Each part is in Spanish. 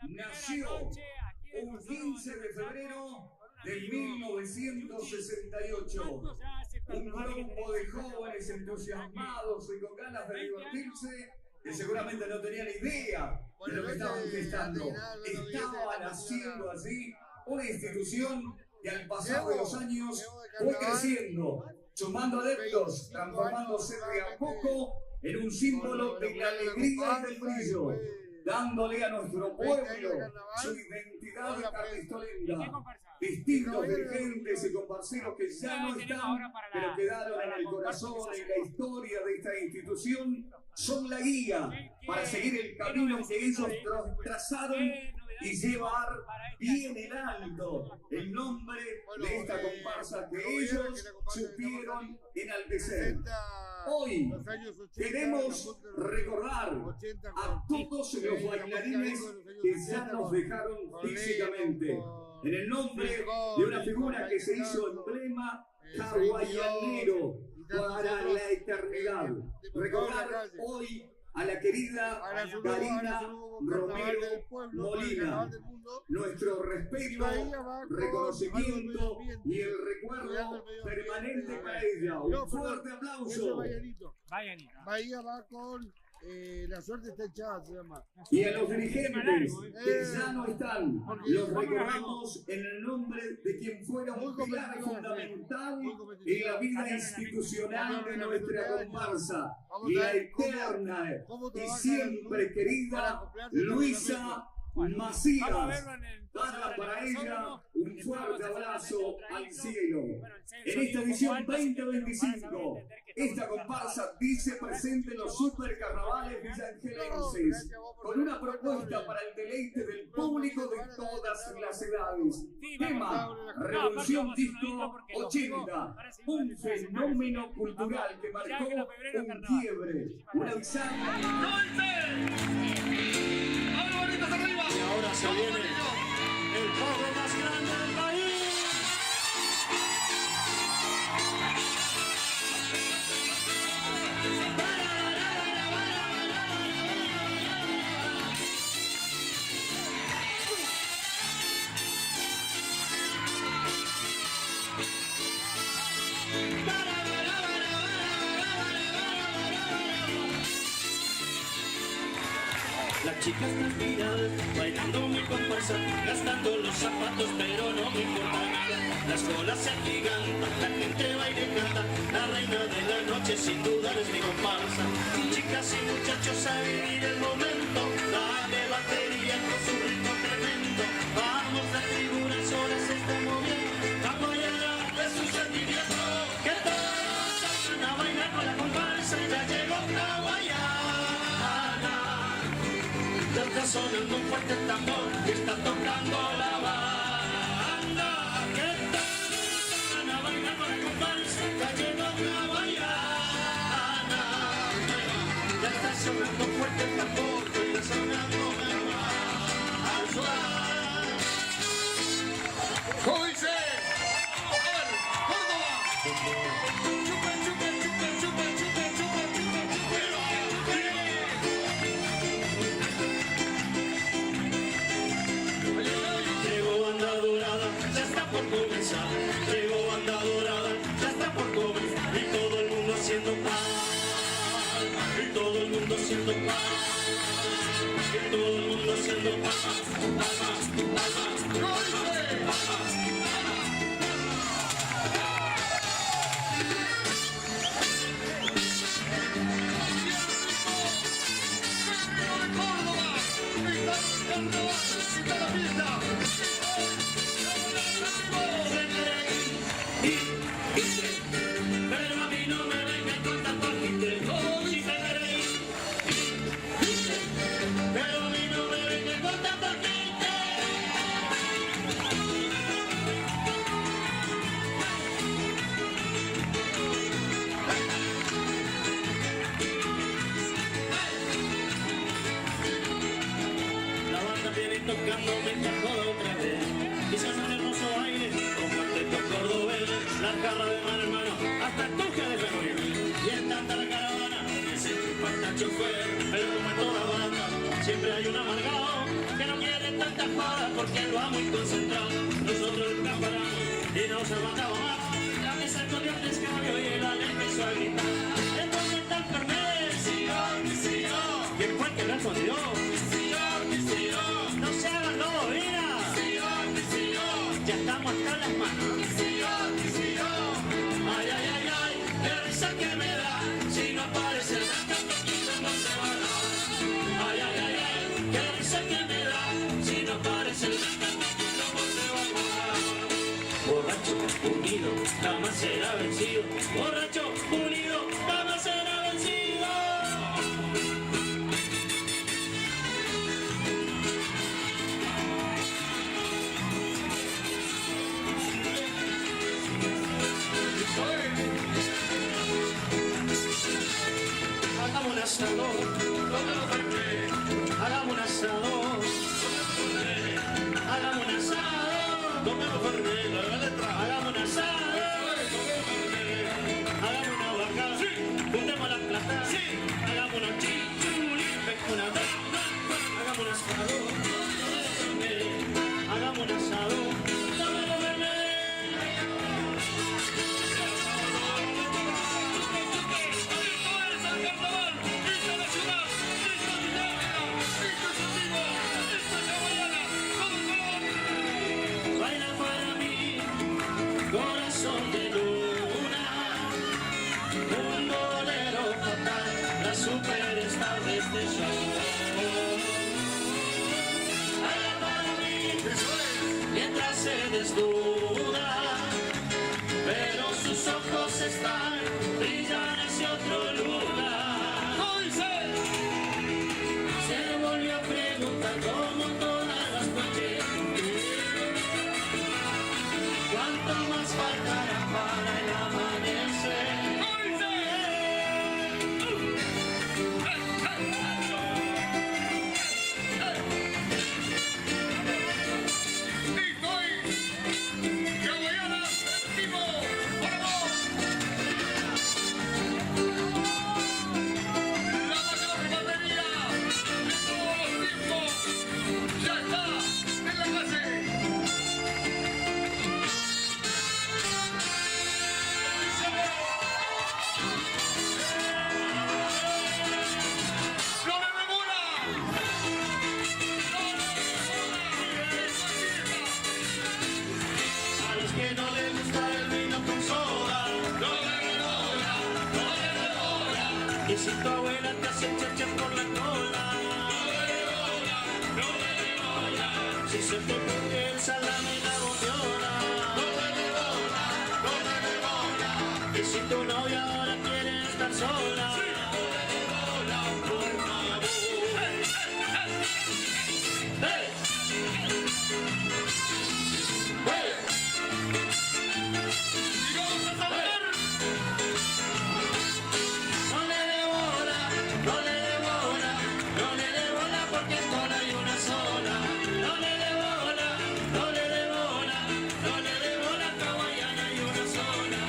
nació un 15 de febrero de 1968. Un grupo de jóvenes entusiasmados y con ganas de divertirse que seguramente no tenían idea de lo que estaban gestando. Estaban haciendo así una institución que al pasar de los años fue creciendo, sumando adeptos, transformándose de a poco en un símbolo de la alegría y del brillo, dándole a nuestro pueblo su identidad carlistolenda. Distintos dirigentes y comparceros que ya no están, pero quedaron en el corazón y la historia de esta institución, son la guía para seguir el camino que ellos trazaron y llevar bien en alto el nombre de esta comparsa que ellos supieron enaltecer. Hoy queremos recordar a todos los bailarines que ya nos dejaron físicamente, en el nombre de una figura que se hizo emblema hawaianero para la eternidad. Recordar hoy a la querida Karina Romero Molina. Nuestro respeto, reconocimiento y el recuerdo permanente para ella. Un fuerte aplauso. Bahía va con La Suerte Está Echada, se llama. Y a los dirigentes que ya no están, los recordamos en el nombre de quien fuera un pilar fundamental en la vida institucional de nuestra comparsa, la eterna y siempre querida Luisa Macías. Darla para ella un fuerte abrazo al cielo. En esta edición 2025, esta comparsa dice presente en los supercarnavales villangelenses, con una propuesta para el deleite del público de todas las edades. Tema: Revolución Disco 80, un fenómeno cultural que marcó un quiebre, una bisagra. Y ahora se viene el pogo más grande del país. Las chicas transpiradas, bailando mi comparsa, gastando los zapatos, pero no me importa nada. Las colas se agigantan, la gente baila y canta, la reina de la noche sin duda es mi comparsa. Chicas y muchachos a vivir el momento, dale batería con su ritmo tremendo. Vamos, la figura sola se está moviendo, apoyará de su sentimiento. Que todos salgan a bailar con la comparsa, ya llegó hawaiana. Ya está sonando fuerte el tambor que está tocando la banda. Que todos van a bailar con la comparsa, ya llegó hawaiana. Ya está sonando fuerte el tambor que está sonando la banda. ¿Cómo dice? A ver, Córdoba. Chupa, chupa, chupa, chupa, chupa, chupa, chupa, chupa. Llegó banda dorada, ya está por comenzar. Llegó banda dorada, ya está por comenzar. Y todo el mundo haciendo palmas, y todo el mundo haciendo palmas, y todo el mundo haciendo palmas, palmas, palmas, palmas, palmas. Pero a mí no me vengan con tanto agite. Pero a mí no me vengan con tanto agite. La banda viene tocando, me encajó otra vez. Quizás un hermoso aire, con cuartetos cordobeses, la jarra de mano en mano, hasta toque de febril. Y en tanta la caravana, que se falta chofer, pero como en toda banda, siempre hay un amargado que no quiere tanta joda porque lo amo y concentrado. Nosotros nunca paramos y nos aguantamos más. La mesa corrió el descabio y el Ale empezó a gritar. Entonces está Fernández, sí yo. ¿Quién fue el que respondió? Sí yo. No se hagan lobos, mira. Sí yo. Ya estamos hasta las manos. Sí yo. Ay, ay, ay, ay, qué risa que me da. Si no aparece el no se va a dar. Ay, ay, ay, ay, qué risa que me da. Si no aparece el no se va a dar. Borracho, unido, jamás será vencido. Borracho, unido, jamás será vencido. Hagamos un asado, hagamos un asado, hagamos un asado, tomemos fernet, hagamos un asado, hagamos una vaca, juntemos la plata, hagamos una chichuli, una hagamos un asado, hagamos un asado, tomemos fernet. Baila para mí, corazón de luna, un bolero fatal, la superstar de este show. Baila para mí, mientras se desnuda, pero sus ojos están, brillan hacia otro lugar. Se volvió a preguntar como todas las noches, ¿cuánto más faltará para el amanecer? A los que no les gusta el vino con soda, y si tu abuela te hace chacha por la cola, si se te pone el salame y la bondiola, y si tu novia ahora quiere estar sola, por favor. ¡Hey! ¡Hey! No le dé bola, no le dé bola, no le dé bola porque solo hay una sola. No le dé bola, no le dé bola, no le dé bola, hawaiana hay una sola.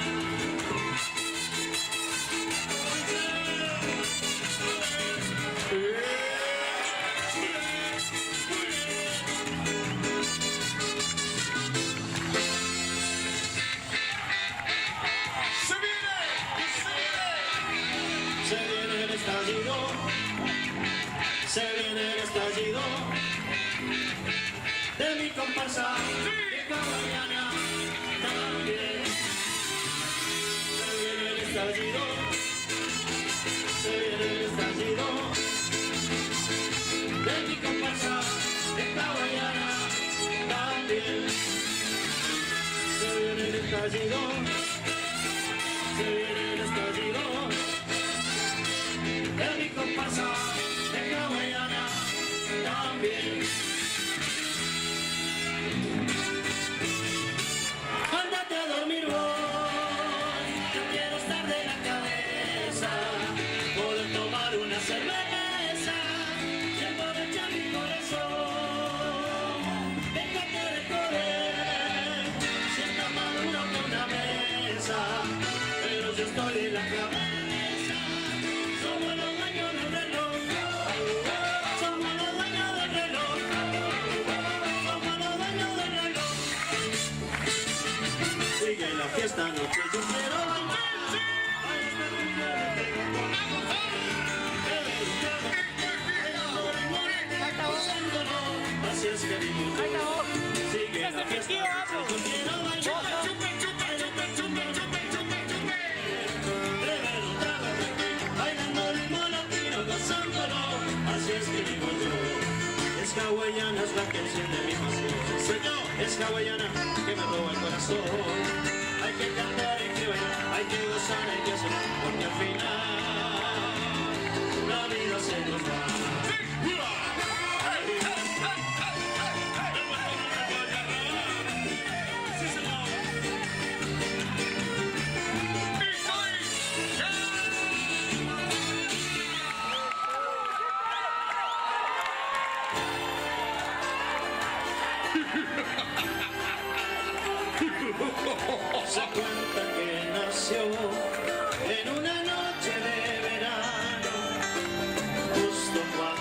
Se viene el estallido, se viene el estallido de mi comparsa de hawaiana también. Se viene el estallido, se viene el estallido de mi comparsa de hawaiana también. Se viene el estallido, se viene el estallido de mi comparsa de hawaiana también. Ándate a dormir vos, yo quiero estar de la cabeza, poder tomar una cerveza y emborrachar mi corazón. Déjate de joder, si está maduro con una vez. fiesta noche yo quiero bailar. Así es que digo yo, sigue la fiesta noche yo quiero bailar. Bailando ritmo latino, gozándolo. Así es que digo yo, es hawaiana, es la que enciende mi pasión. Señor, es hawaiana que me roba el corazón. Hay que cantar, hay que bailar, hay que gozar, hay que sonar, porque al final la vida se nos va. Se cuenta que nació en una noche de verano, justo cuando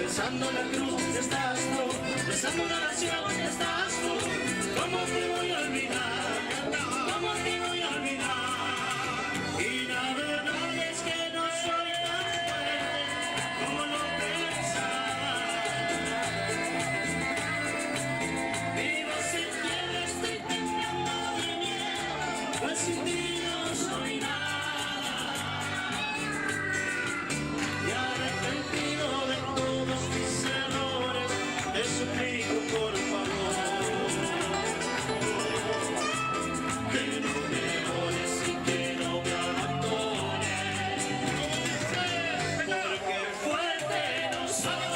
besando la cruz estás tú, besando una nación estás tú, ¿cómo te voy a olvidar? ¿Cómo te voy a sin ti no soy nada. Y arrepentido de todos mis errores, te suplico por favor que no me ores y que no me abandones, porque fuerte no soy.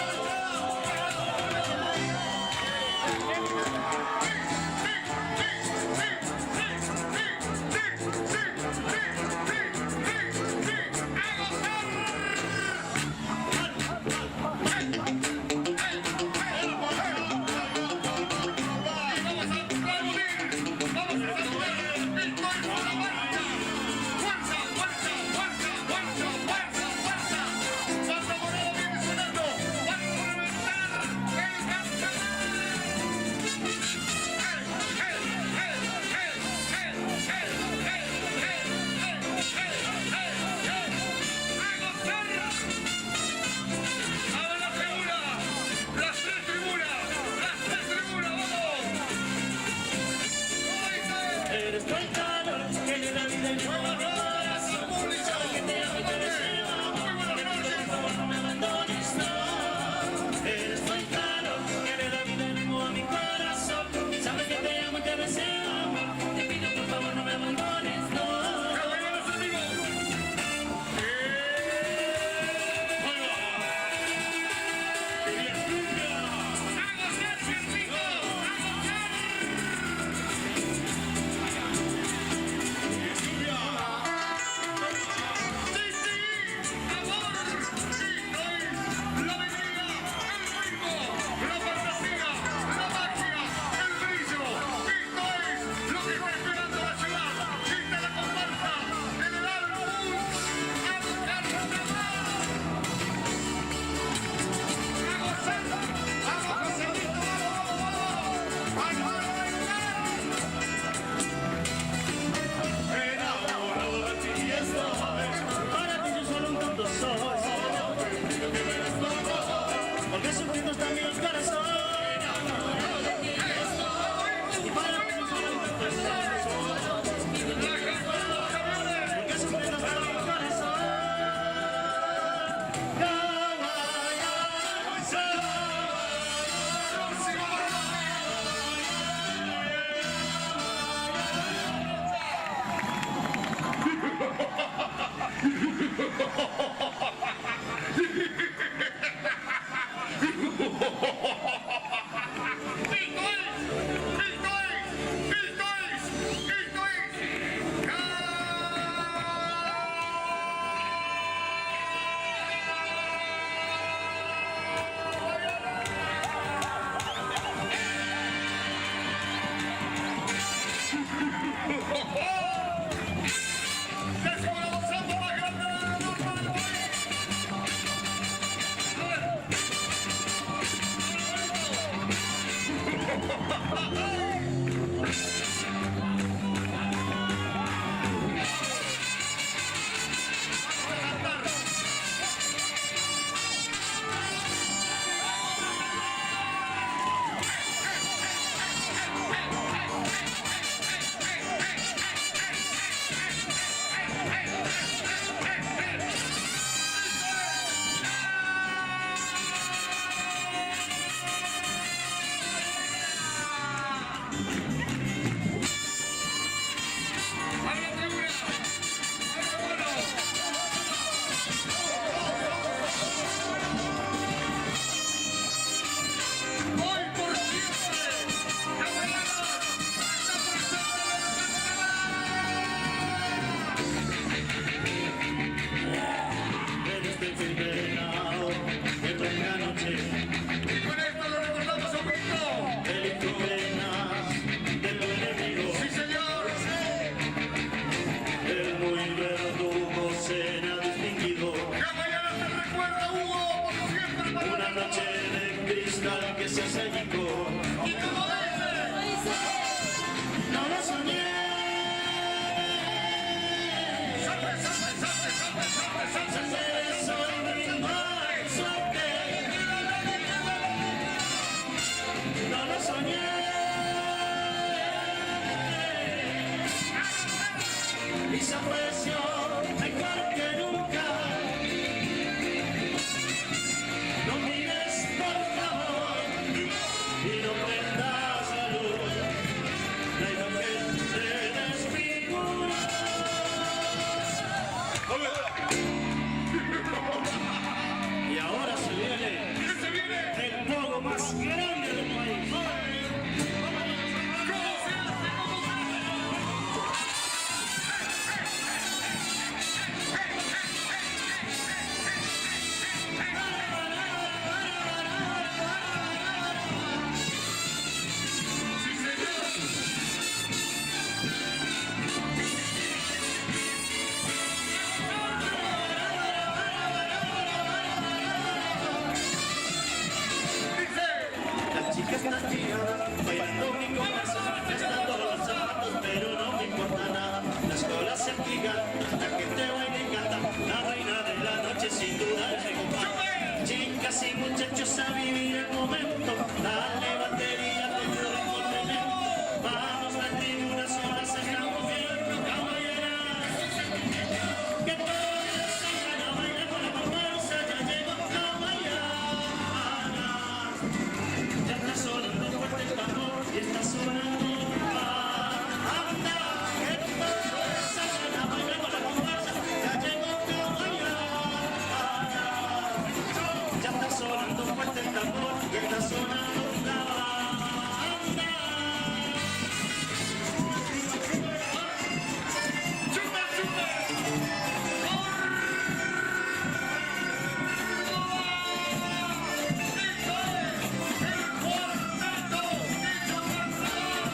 Eres el calor que le da se apreció mejor que nunca. No mires por favor y no prendas la luz. La imagen se desfigura. Y ahora se viene el pogo más grande del país. Las chicas están tiradas, bailando mi comparsa, gastando los zapatos, pero no me importa nada. Las colas se agigantan, la gente baila y canta, la reina de la noche sin duda es mi compadre. Chicas y muchachos a vivir el momento, dale batería, te juro con tremendo. Vamos, la tribuna sola se está moviendo, caballera. Que todos salgan a bailar con la comparsa, ya llegó caballera. Ya está sonando fuerte el tambor y está sonando anda, que todos salgan a bailar con la comparsa, ya llegó caballera. Ya está sonando fuerte el tambor y está sonando anda. ¡Chupa, chupa!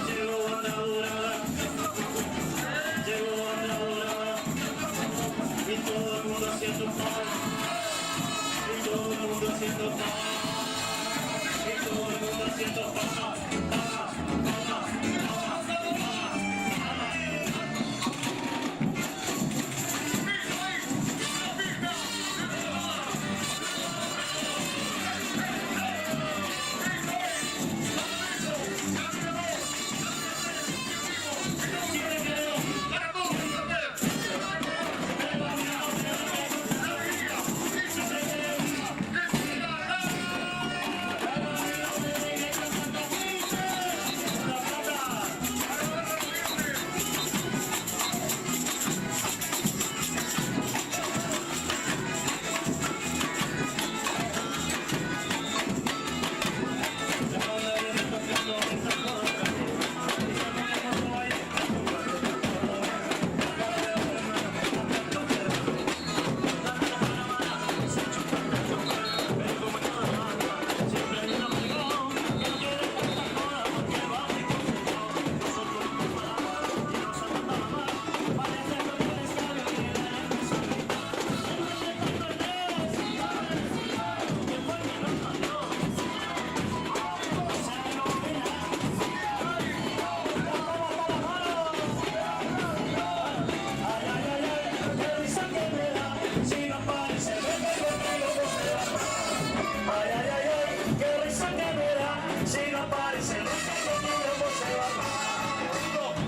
Llegó Andadura, llegó Andadura, y todo el mundo haciendo paz, y todo el mundo haciendo paz, y todo el mundo haciendo paz, paz, paz, paz,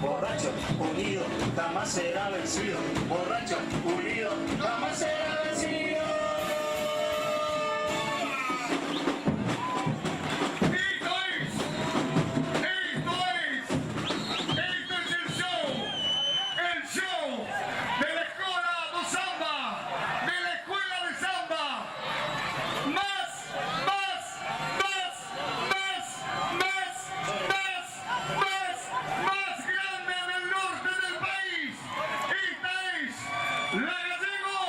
borracho, unido, jamás será vencido. Borracho, unido, jamás será vencido. El show de la escuela de samba, de la escuela de samba. Más, más, más, más, más, más, más, más grande del norte del país. Esta es la Gallego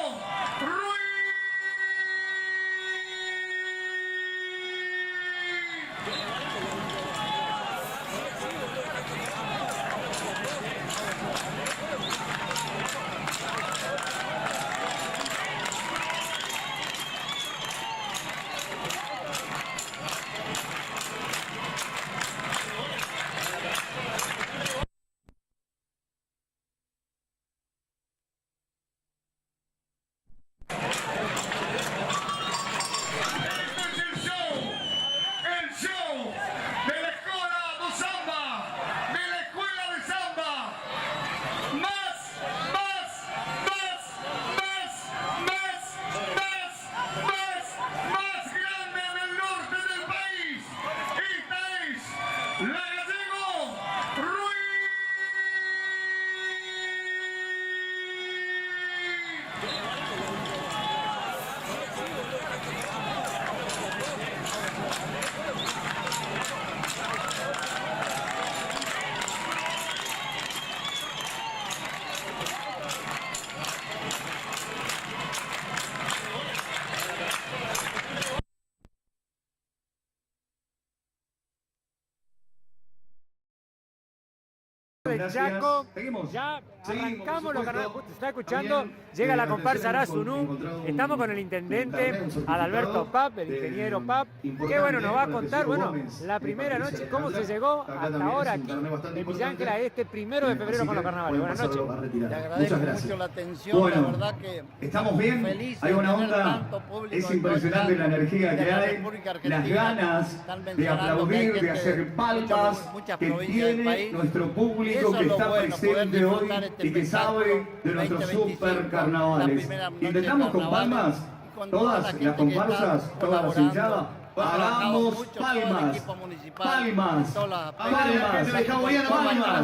del gracias. Chaco. Seguimos. Ya Seguimos, arrancamos por los supuesto. carnavales. Se está escuchando, También, llega la atención, comparsa hemos Arazunú. encontrado Estamos con el un intendente carnet, un certificado Adalberto Pap, el ingeniero Pap. Que bueno, nos va a contar, bueno, la primera noche, cómo se llegó hasta ahora aquí en Villa Ángela este 1 de febrero con los carnavales. Buenas noches. Le agradezco mucho la atención, Bueno, la verdad que estamos bien, feliz hay de una tener onda, tanto público es en impresionante todo la el energía de que la hay, República Argentina. las ganas Están de mencionando que aplaudir, hay de gente hacer de palmas muchas que provincias del tiene país. nuestro Eso público es que lo está bueno, poder presente hoy disfrutar este y que sabe espectáculo de nuestros 2025, super la carnavales. primera noche de Intentamos con carnavales, palmas, y con toda la todas gente las que está comparsas, todas las colaborando. hinchadas, Trabajamos hagamos mucho, todo el palmas, equipo municipal, palmas, todas las- palmas,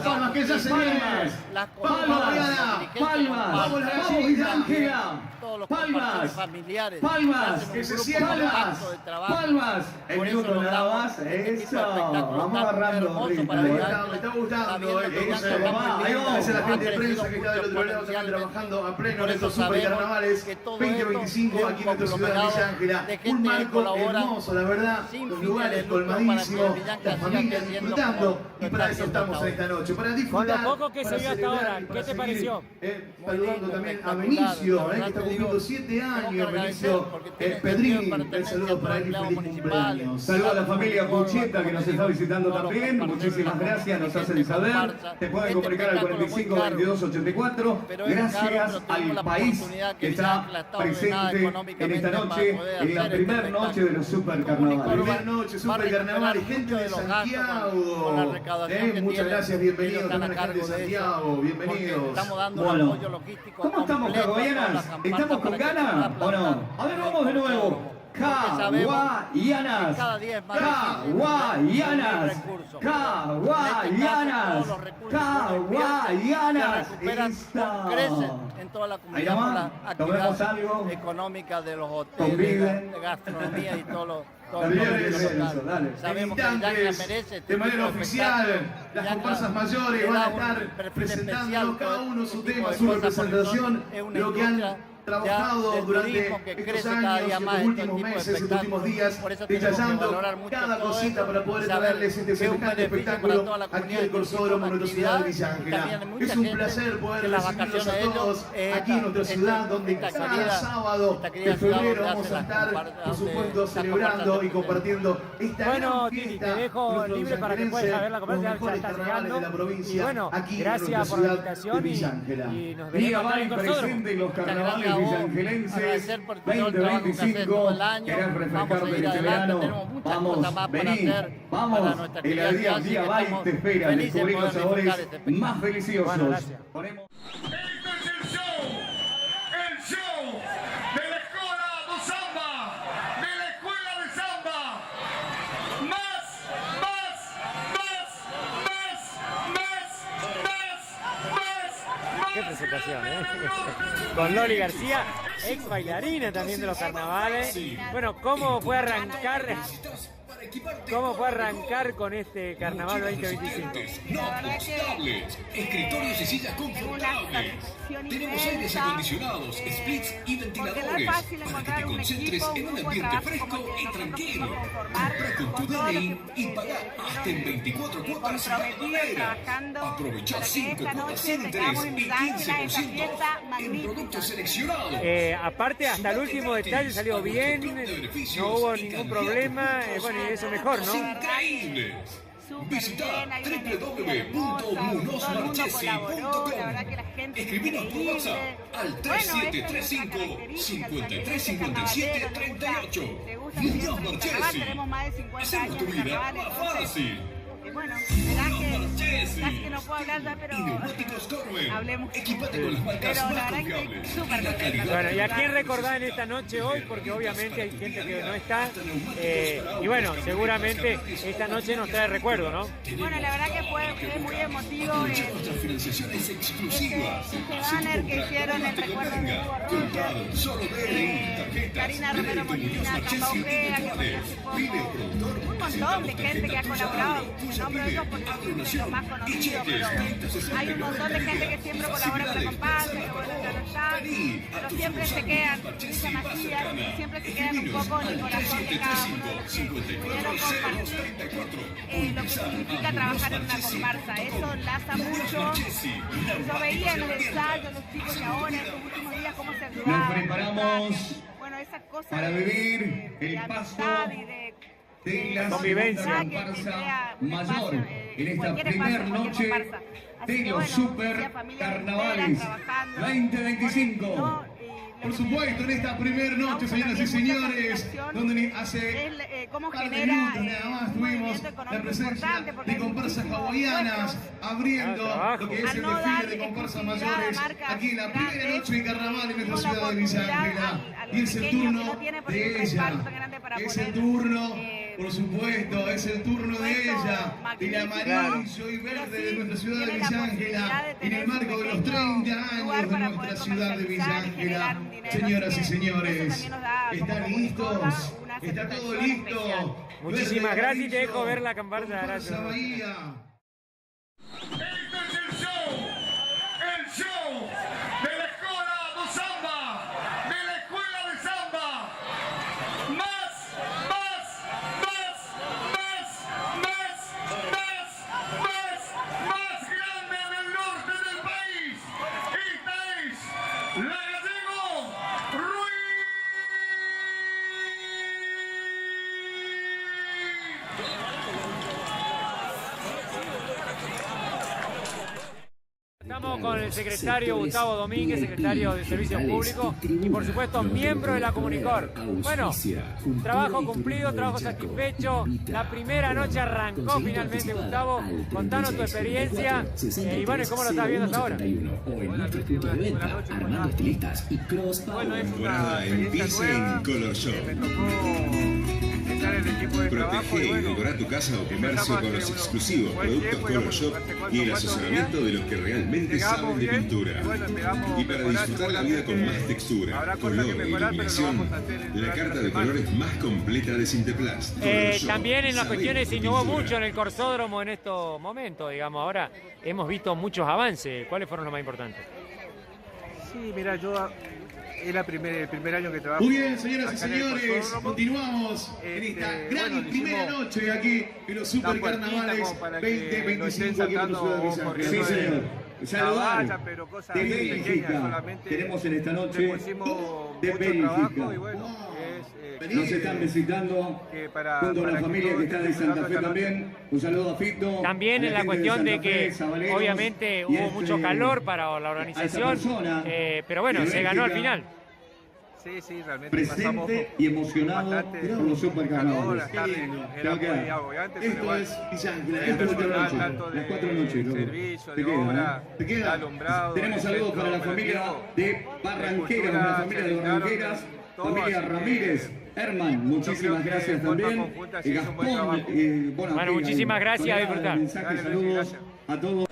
palmas, que ya se vienen, las palmas, palmas, vamos Villa Ángela, todos los palmas, compartidores familiares palmas, hacen un que se grupo sientan, compacto de trabajo. palmas, el Por eso minuto nada logramos más, este tipo de eso, espectáculo vamos tan agarrando hermoso ritmo. para Villa Está Ángela. gustando, Sabiendo que Villa eso, Ángela está mamá, muy ahí bien, vamos, ha la gente de crecido prensa que está del mucho otro lado también exponencialmente. trabajando a pleno Por en eso estos super sabemos carnavales que todo 2025 esto aquí en nuestra es un ciudad de Villa conglomerado Ángela. de gente Un que marco colabora hermoso, la verdad, sin los fines lugares de lucro para colmadísimos, que Villa Ángela las siga familias creciendo disfrutando como y lo para está eso haciendo estamos hasta en esta noche, para disfrutar. Con lo poco que se para vio hasta celebrar ahora, y para ¿qué te seguir, pareció? saludando lindo, también a espectacular, Benicio, la que verdad está te cumpliendo digo, 7 tengo que años, agradecer Benicio porque tiene Pedrini, sentido de el saludo pertenencia para él y a feliz municipales. cumpleaños. Saludos a la familia Pucheta que nos está visitando Todos los también, compartidores muchísimas de la gracias, nos gente hacen saber, comparsa. te pueden Este comunicar al espectáculo muy 45 caro, 22 84, pero es gracias caro, pero tenemos al la país oportunidad que Villa está Ángela está ordenada presente en económicamente esta para noche, poder en la hacer primera este noche de los super carnavales. Primera noche, super carnaval, gente de Santiago. Muchas gracias, bienvenidos también a la gente de Santiago, bienvenidos. Estamos dando Bueno, apoyo logístico ¿cómo estamos, completo a todas las caguayanas? campañas ¿Estamos con para que ganas pueda o no? plantar A ver, el vamos de nuevo. sabemos Caguayanas, que cada día es más difícil caguayanas, conseguir recursos. caguayanas, Todos los recursos que uno caguayanas. se recuperan, Esta. crecen en toda la comunidad Ahí por nomás, la tomemos actividad algo. económica de los hoteles, Conviven. de gastronomía y todo lo También todo lo eso, local. dale. Sabemos que Villa Ángela merece este de manera tipo de oficial, espectáculos. las Villa comparsas Ángela mayores le van a da un estar perfil presentando especial cada todo uno este su tipo tema, de su cosas, porque representación, es una lo que han industria trabajado ya del durante turismo que estos crece cada años, día estos más este últimos tipo de meses, estos últimos días, por eso tenemos que detallando valorar mucho cada todo cosita esto, para poder saber traerles este que es un semejante beneficio para espectáculo toda la aquí comunidad en el Corsódromo, en nuestra ciudad de Villa actividad, y Ángela. también hay mucha Es un gente placer poder que las recibirlos vacaciones a de ellos todos es aquí en nuestra esta- ciudad, donde esta cada querida- sábado esta de querida ciudad febrero donde vamos a hacen estar, las por supuesto, las celebrando y comparsas compartiendo esta Bueno, gran Titi, fiesta. te dejo nuestros libre para que puedas ver la los conferencia, ya mejores está carnavales llegando. de la provincia, Y bueno, aquí en gracias nuestra por la ciudad invitación de Villa Ángela. y nos Liga veremos Bay en el Corsódromo. presente en los Muchas carnavales gracias a vos, villangelenses agradecer por todo el trabajo que haces todo 2025. el año. Querés Vamos a refrescarte seguir este adelante, verano. tenemos muchas Vamos, cosas más para vení, hacer vamos. para nuestra El actividad, día así Día que Bay estamos te espera. felices de Descubrir los poder sabores disfrutar este espectáculo. más deliciosos. Bueno, gracias. Ponemos- Este es el show de la Escuela de Samba, de la Escuela de Samba. Más, más, más, más, más, más, más. Qué presentación, Con Loli García, ex bailarina también de los carnavales. Bueno, ¿cómo fue arrancar? ¿Cómo fue arrancar con este carnaval 2025? No tablets, escritorios y sillas confortables. Tenemos aires acondicionados, splits y ventiladores para que te concentres en un ambiente fresco y tranquilo. Compra con tu DNI y paga hasta en 24 cuotas sin manera. Aprovechá 5 cuotas sin interés y 15% en productos seleccionados. Aparte, hasta el último detalle salió bien, no hubo ningún problema, bueno, y eso mejor, ¿no? Increíbles. Visita www.munosmarchesi.com. Escribinos por WhatsApp al 3735-535738. Muñoz Marchesi. Hacemos tu vida más fácil. Bueno, Muñoz casi Marchesi. que no puedo hablar ya, pero Y neumáticos Corben. hablemos. Equipate con las marcas Pero la más verdad que confiables. estoy súper La calidad. Bueno, ¿y a quién recordar en esta noche hoy? Porque obviamente hay gente que no está. Y bueno, seguramente esta noche nos trae recuerdo, ¿no? Bueno, la verdad que fue muy emotivo Aprovecha nuestras financiaciones exclusivas. este Así banner que compras hicieron cuando en te recuerdo de convenga. Hugo Comprar Rogers, solo DNI, tarjetas, Karina Romero crédito y Molina, Muñoz Camba Marchesi Ojeda, que virtuales. participó, Pide productor, un montón presentamos de gente tarjeta que ha tuya colaborado. Aro, tuya Nombro Pide, ellos porque haz son los donación, más más conocido, pero hay un montón de gente que siempre colabora con la comparsa, que bueno, ya no está, pero siempre se quedan, Villa Matías, siempre se quedan un poco en el corazón de cada uno de los que pudieron compartir lo que significa trabajar en una comparsa. Eso enlaza mucho. Yo veía en los ensayos los chicos y ahora en los últimos días cómo se ayudaban. Nos preparamos bueno, esa cosa para vivir el paso de la convivencia comparsa mayor en esta primera noche de los super carnavales 2025. Por supuesto, en esta primera noche, señoras y señores, donde hace cómo par de genera minutos nada más tuvimos la presencia de comparsas hawaianas abriendo lo que es el desfile de comparsas mayores aquí en la primera noche de carnaval en nuestra ciudad de Villa Ángela. Y es el turno de ella, es el turno, por supuesto, es el turno de ella, del amarillo y verde de nuestra ciudad de Villa Ángela, en el marco de los 30 años de nuestra ciudad de Villa Ángela. Señoras y señores, ¿están listos? ¿Está todo listo? Muchísimas gracias y te dejo ver la comparsa. Gracias. Este es el show de la Escuela do Samba, de la Escuela de Samba. Más grande del norte del país. Esta es la Gallego Ruiz. Estamos con el secretario Gustavo Domínguez, secretario de Servicios Públicos y por supuesto miembro de la Comunicor. Bueno, trabajo cumplido, trabajo satisfecho. La primera noche arrancó finalmente, Gustavo. Contanos tu experiencia y bueno, ¿cómo lo estás viendo hasta ahora? Bueno, temporada empieza en Color Show. Protege y decora tu casa o comercio con los exclusivos productos Color Shop y el asesoramiento de los que realmente saben de pintura. Y para disfrutar la vida con más textura, color e iluminación, la carta de colores más completa de Sinteplast. También en las cuestiones se innovó mucho en el Corsódromo en estos momentos, digamos. Ahora hemos visto muchos avances. ¿Cuáles fueron los más importantes? Sí, mira, yo... Es el primer año que trabajo. Muy bien, señoras y señores, continuamos en esta gran primera noche aquí en los Super Carnavales 2025 aquí en la ciudad de Villa Ángela. Sí, señor. Saludar de Bélgica. Tenemos en esta noche de Bélgica. Nos están visitando junto a la familia que está de Santa Fe también. Un saludo a Fito. También en la cuestión de que obviamente hubo mucho calor para la organización, pero bueno, se ganó al final. Sí, sí, realmente presente y emocionado por los Super Carnavales. Esto es Villa Ángela, esto es las 4 noches. Servicio, de obra, te queda. Alumbrado. Tenemos saludos para la familia de Barranqueras, la familia de Barranqueras, familia Ramírez. Herman, muchísimas gracias también. Gastón, bueno, muchísimas gracias, a disfrutar. Mensaje, saludos a todos.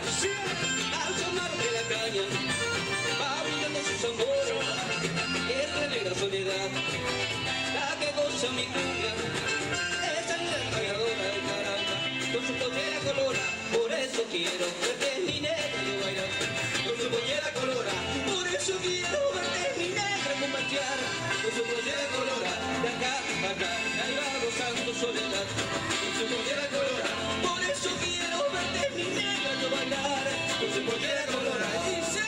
al sonar de la caña, va brindando sus amores, es la negra soledad, la que goza mi cumbia, esa es la cargadora de caramba, con su pollera colora, por eso quiero verte mi negra de bailar, con su pollera colora, por eso quiero verte mi negra compartir, con su pollera colora, de acá a acá, ahí va gozando soledad, con su pollera colora, por eso quiero verte mi negra de bailar, con su pollera colora, dice.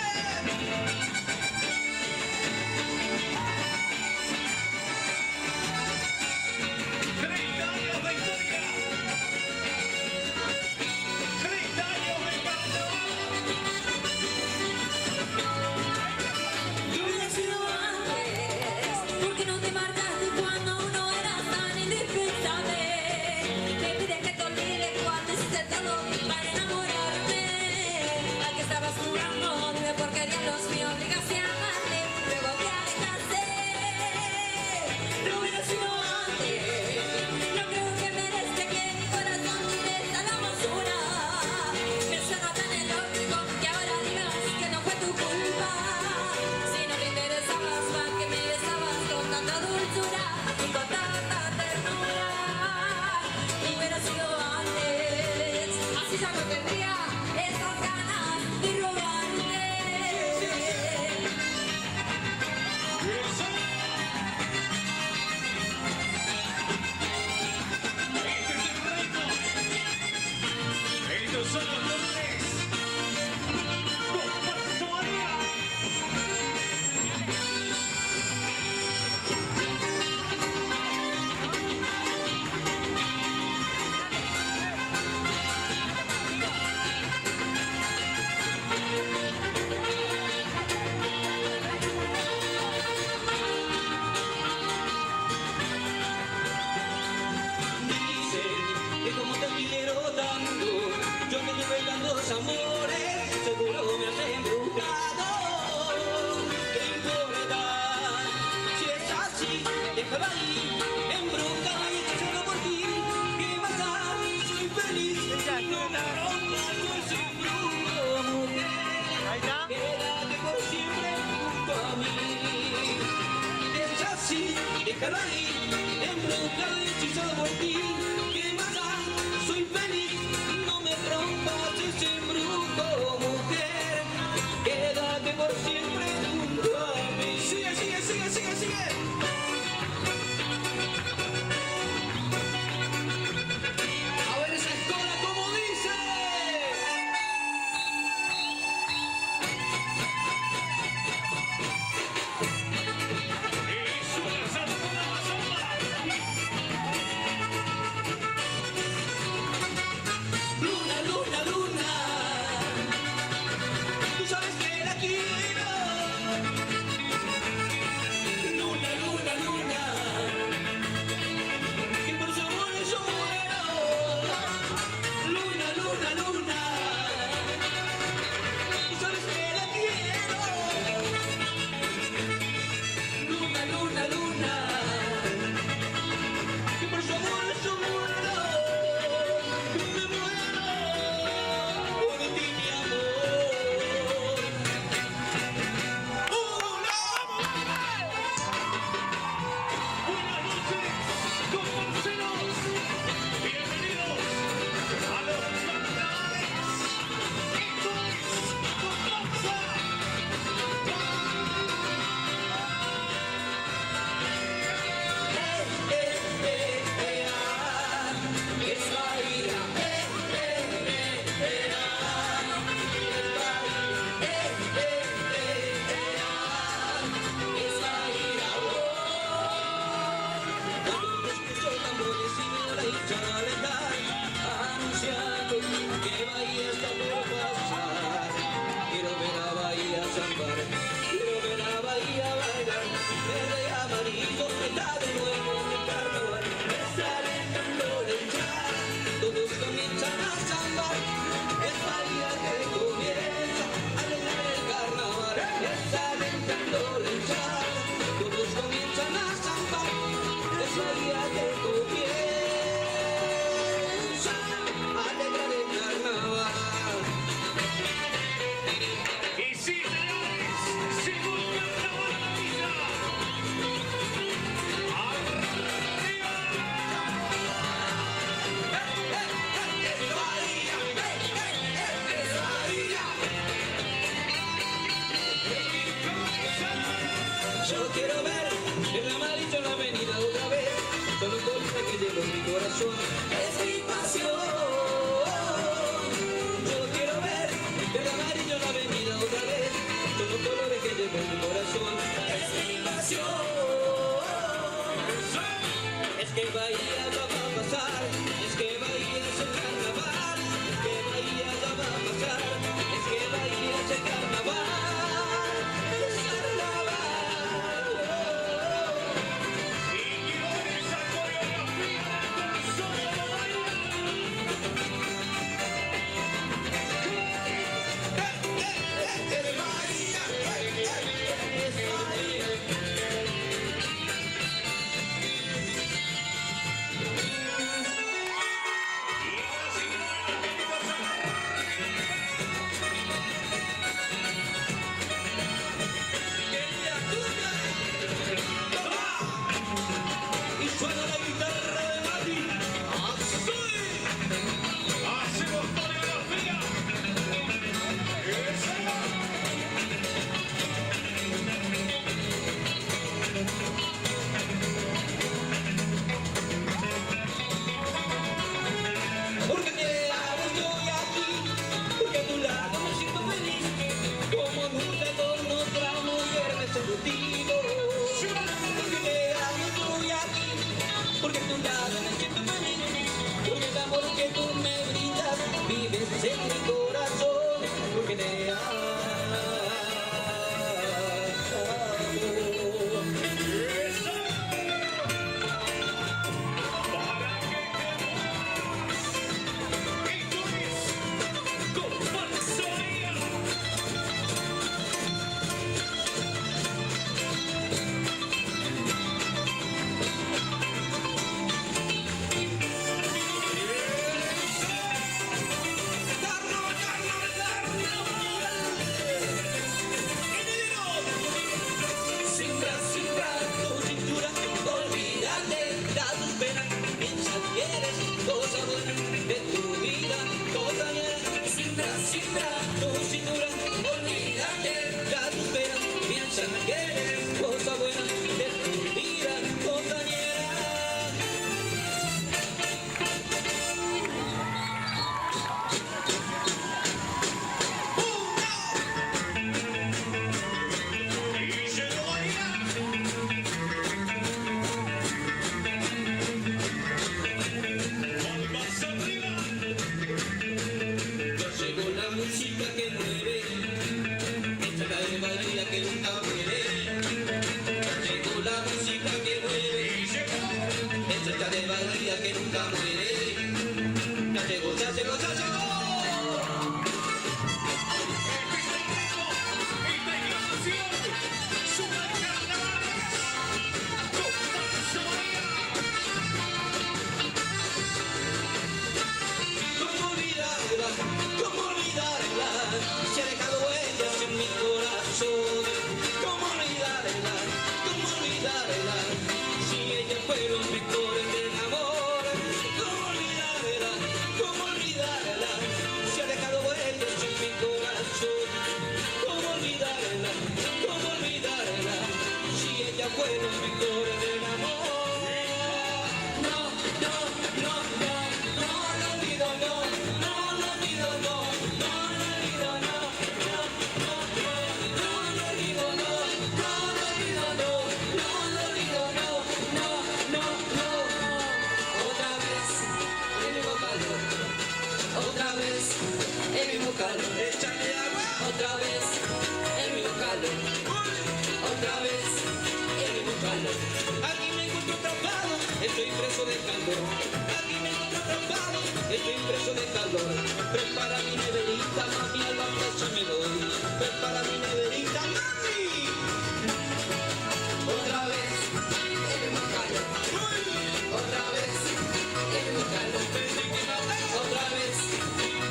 Eso es Siembra tu cintura, olvídate las tus penas, piensa que eres cosa buena de tu vida compañera. Que nunca muere. Ya llegó, ya llegó, ya llegó. Esta inclinación, suma carnavales. ¿Cómo olvidarla? ¿Cómo olvidarla? Se ha dejado huellas en mi corazón. ¿Cómo olvidarla? ¿Cómo olvidarla? Si ella fue los mejores del amor. Fue los mejores del amor. No, no, no, no, no lo olvido, no, no lo olvido, no, no lo olvido, no, no, no, no lo olvido, no, no lo olvido, no, no lo olvido, no, no, no, no. Otra vez el mismo calor, otra vez el mismo calor, échale agua, otra vez el mismo calor, otra vez. Aquí me encuentro atrapado, estoy preso de calor. Aquí me encuentro atrapado, estoy preso de calor. Prepara mi neverita, mami, a la fecha me doy. Prepara mi neverita, mami. Otra vez, el mismo calor. Otra vez, el mismo calor. Otra vez,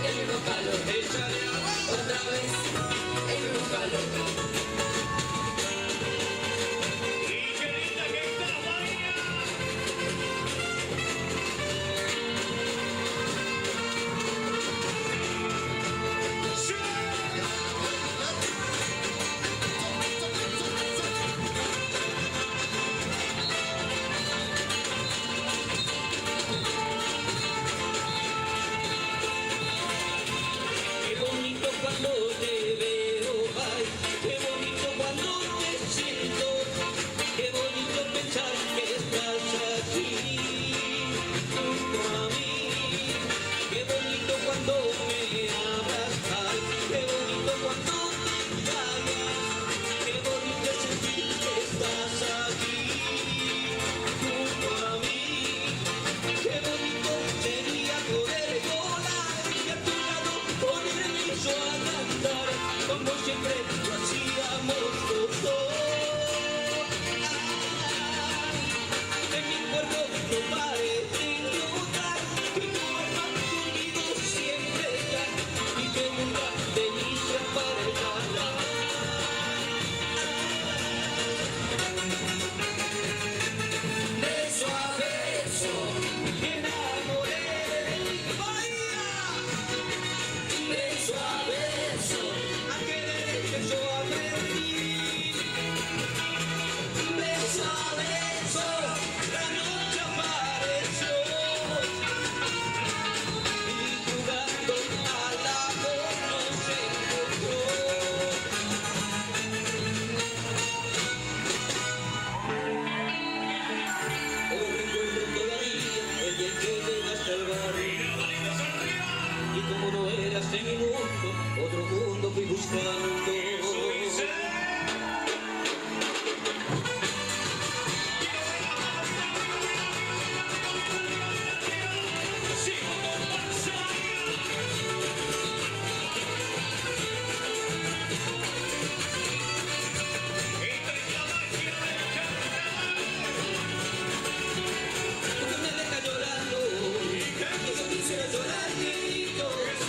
el mismo calor. Échale agua. Otra vez, el mismo calor.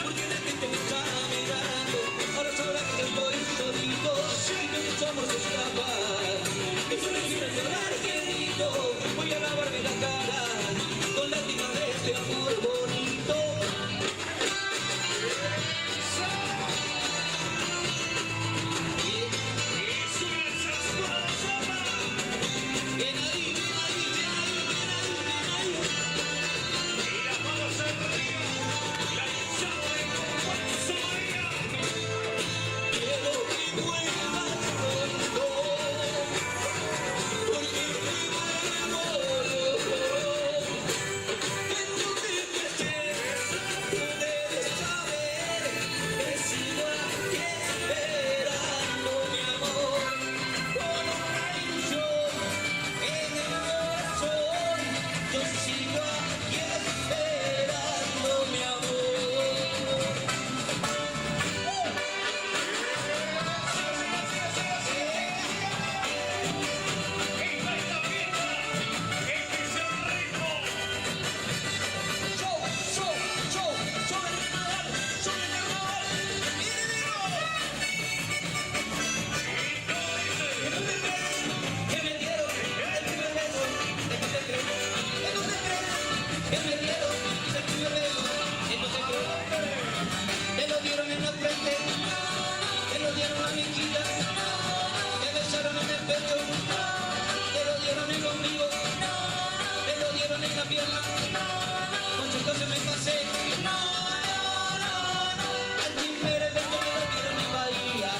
Porque la gente me está mirando, ahora sabrá que estoy solito. perdió, te lo dieron en el ombligo, te lo dieron en la pierna, mucho entonces me pasé, al primer evento me lo dieron en Bahía,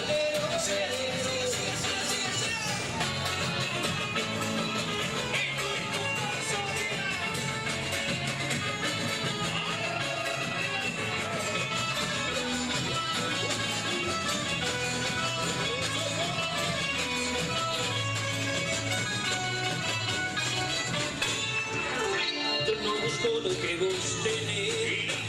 yo no busco lo que vos tenés.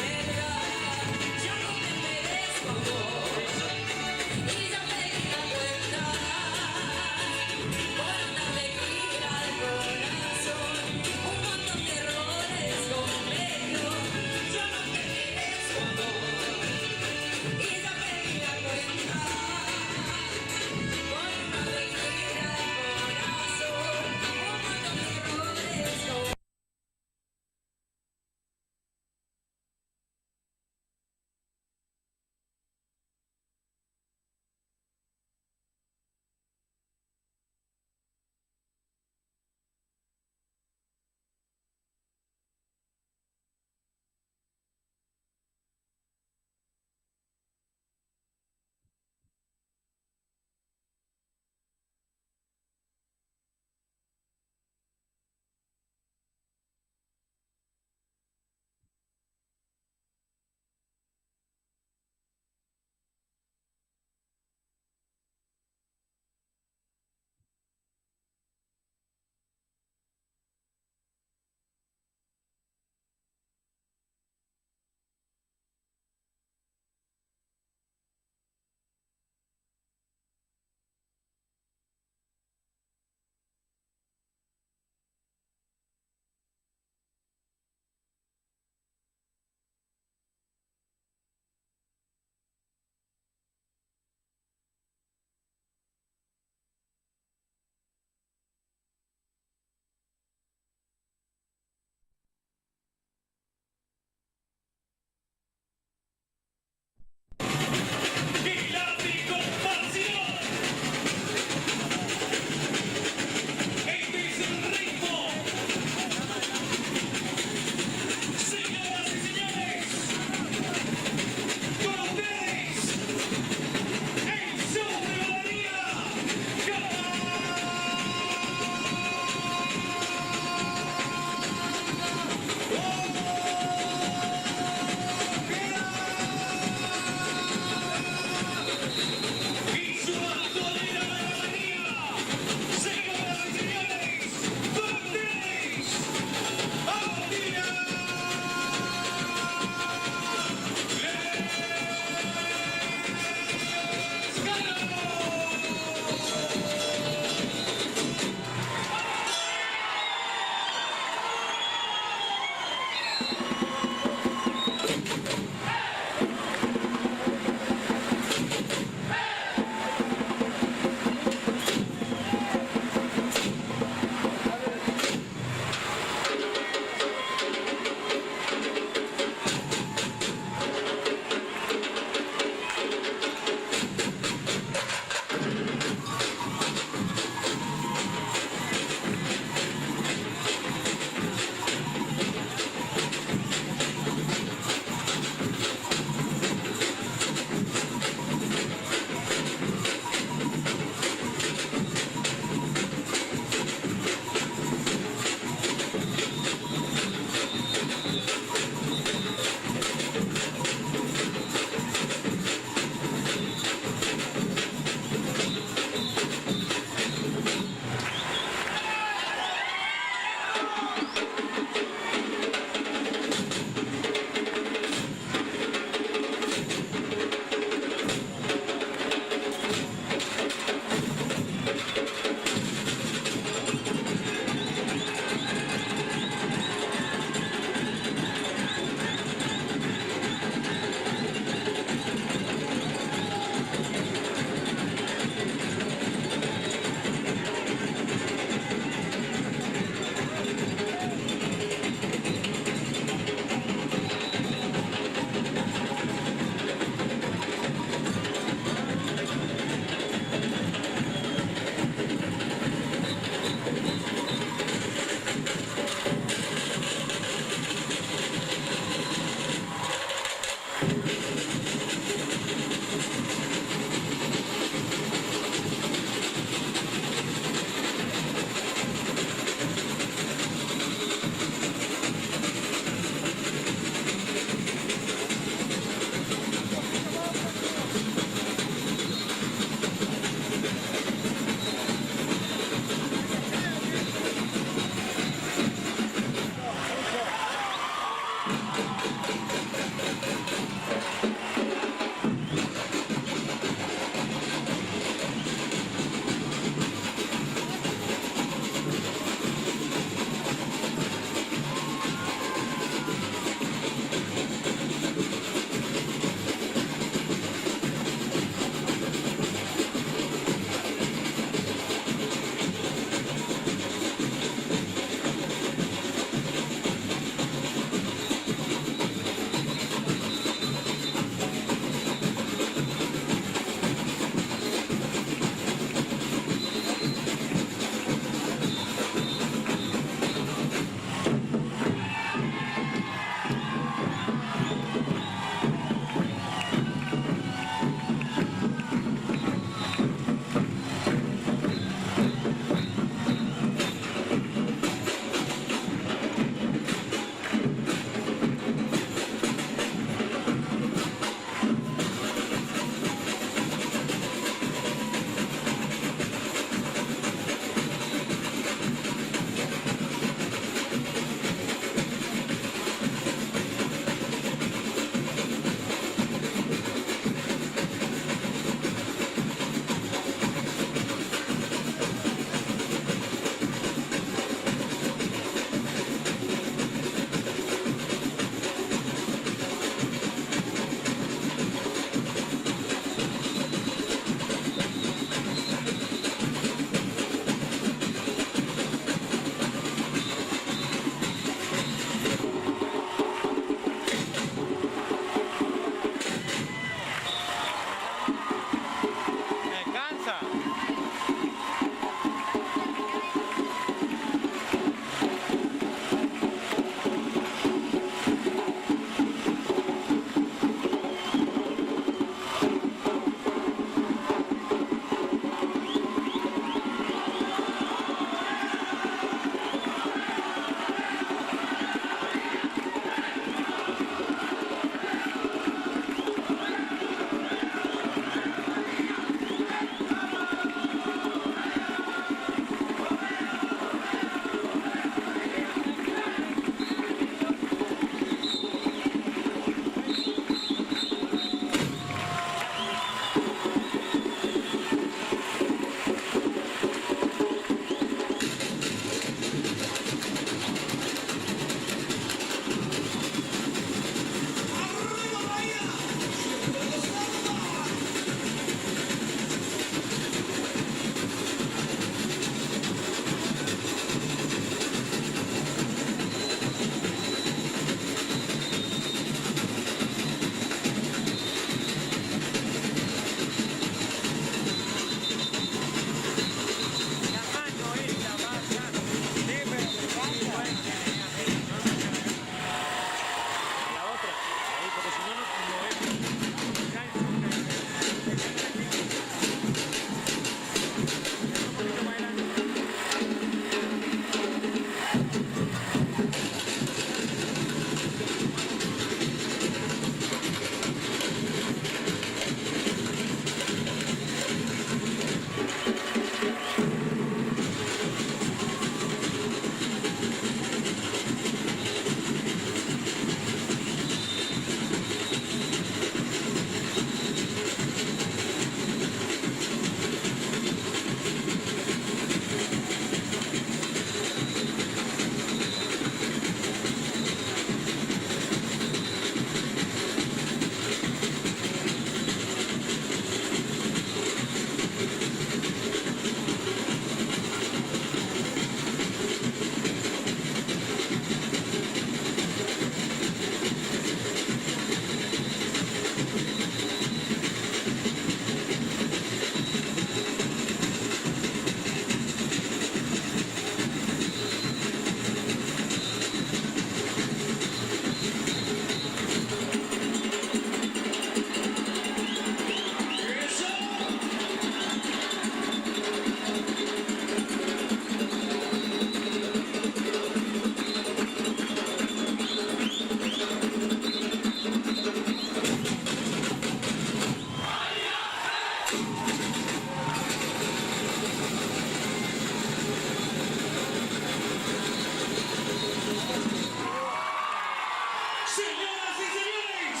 Señoras y señores,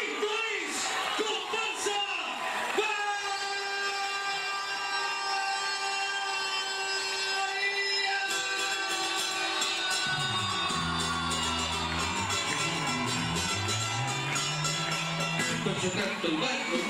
esto es Comparsa Bahía. Con su canto y baile,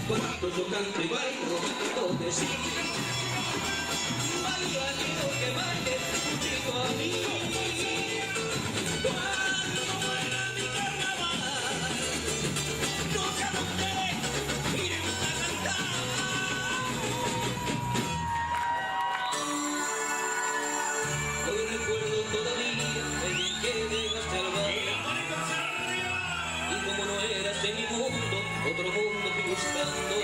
cuando yo canto y bailo, donde sí. Bailo a quiero que baile, junto a mí. Cuando muera mi carnaval, no sé a dónde iremos a cantar. Hoy recuerdo todavía el día que llegaste al bar. Y como no eras de mi mundo, otro mundo fui buscando.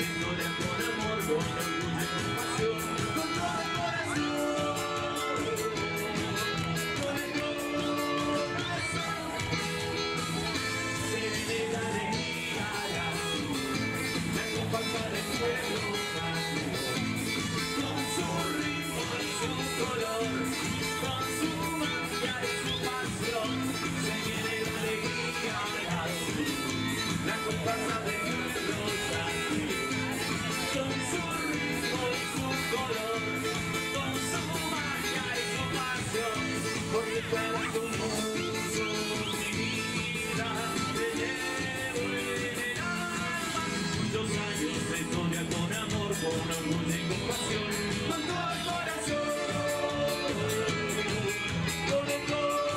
historia con amor, con orgullo y compasión, con todo el corazón, con el corazón. Se viene la alegría y azul, la comparsa del pueblo con su ritmo y su color, con su magia y su pasión. Se viene la alegría y azul, la comparsa del pueblo con su ritmo y su color, con su magia y su pasión, porque todo tu mundo, mi vida, te llevo en el alma. Muchos años de historia con amor, con orgullo y compasión, con todo el corazón, con el corazón.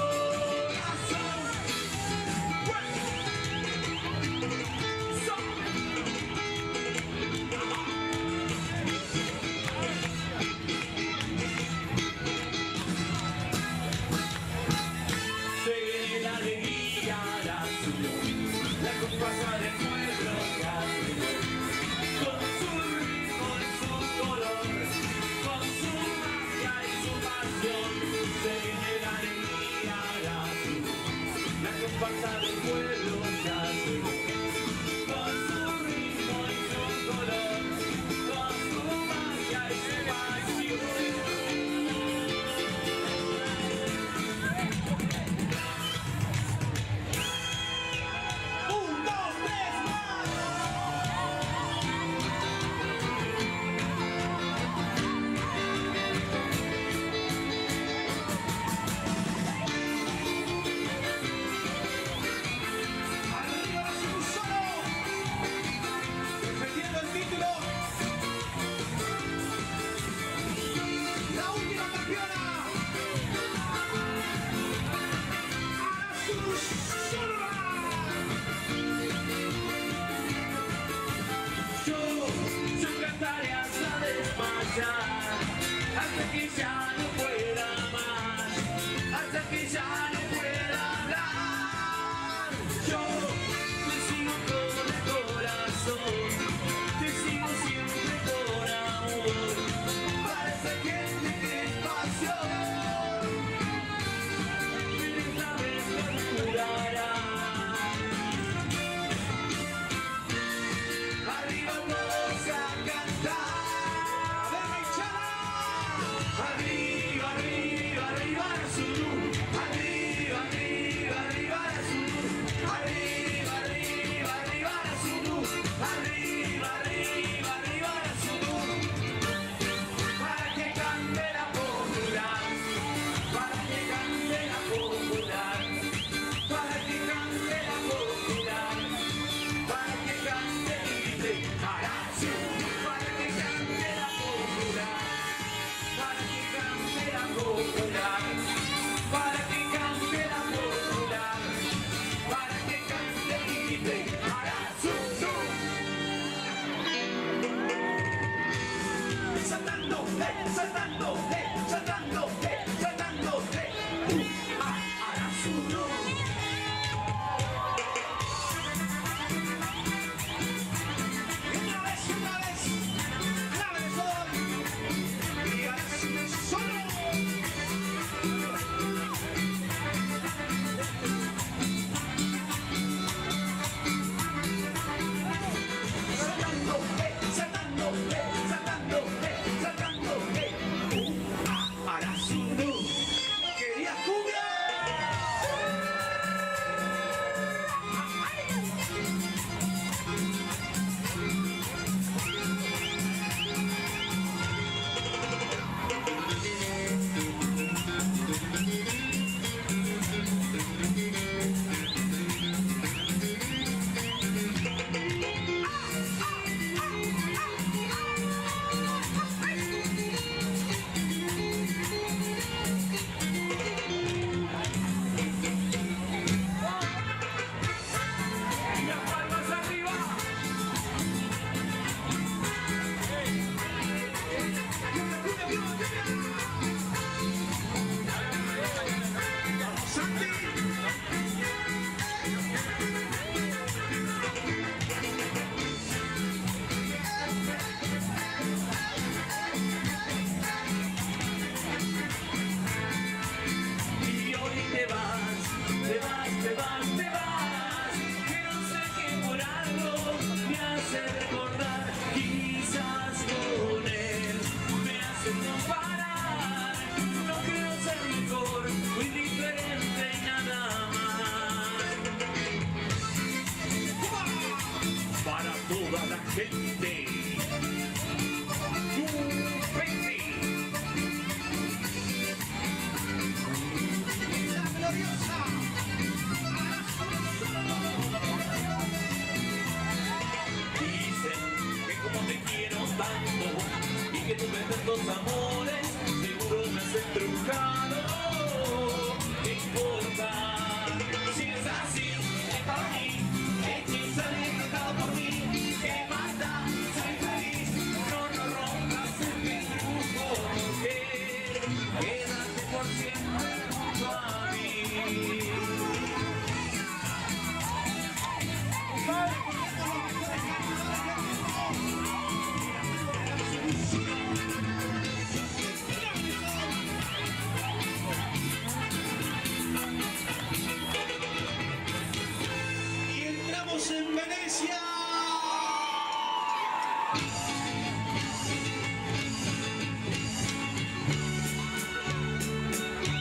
toda la gente. Dicen que como te quiero tanto y que tuve tantos amores, seguro me has estrujado. ¿Qué importa? Si es así, es para mí, hechizado y encantado por mí. ¿Qué más da? Soy feliz, no rompas el dibujo, mujer. Quédate por siempre junto a mí. Y entramos en Venecia.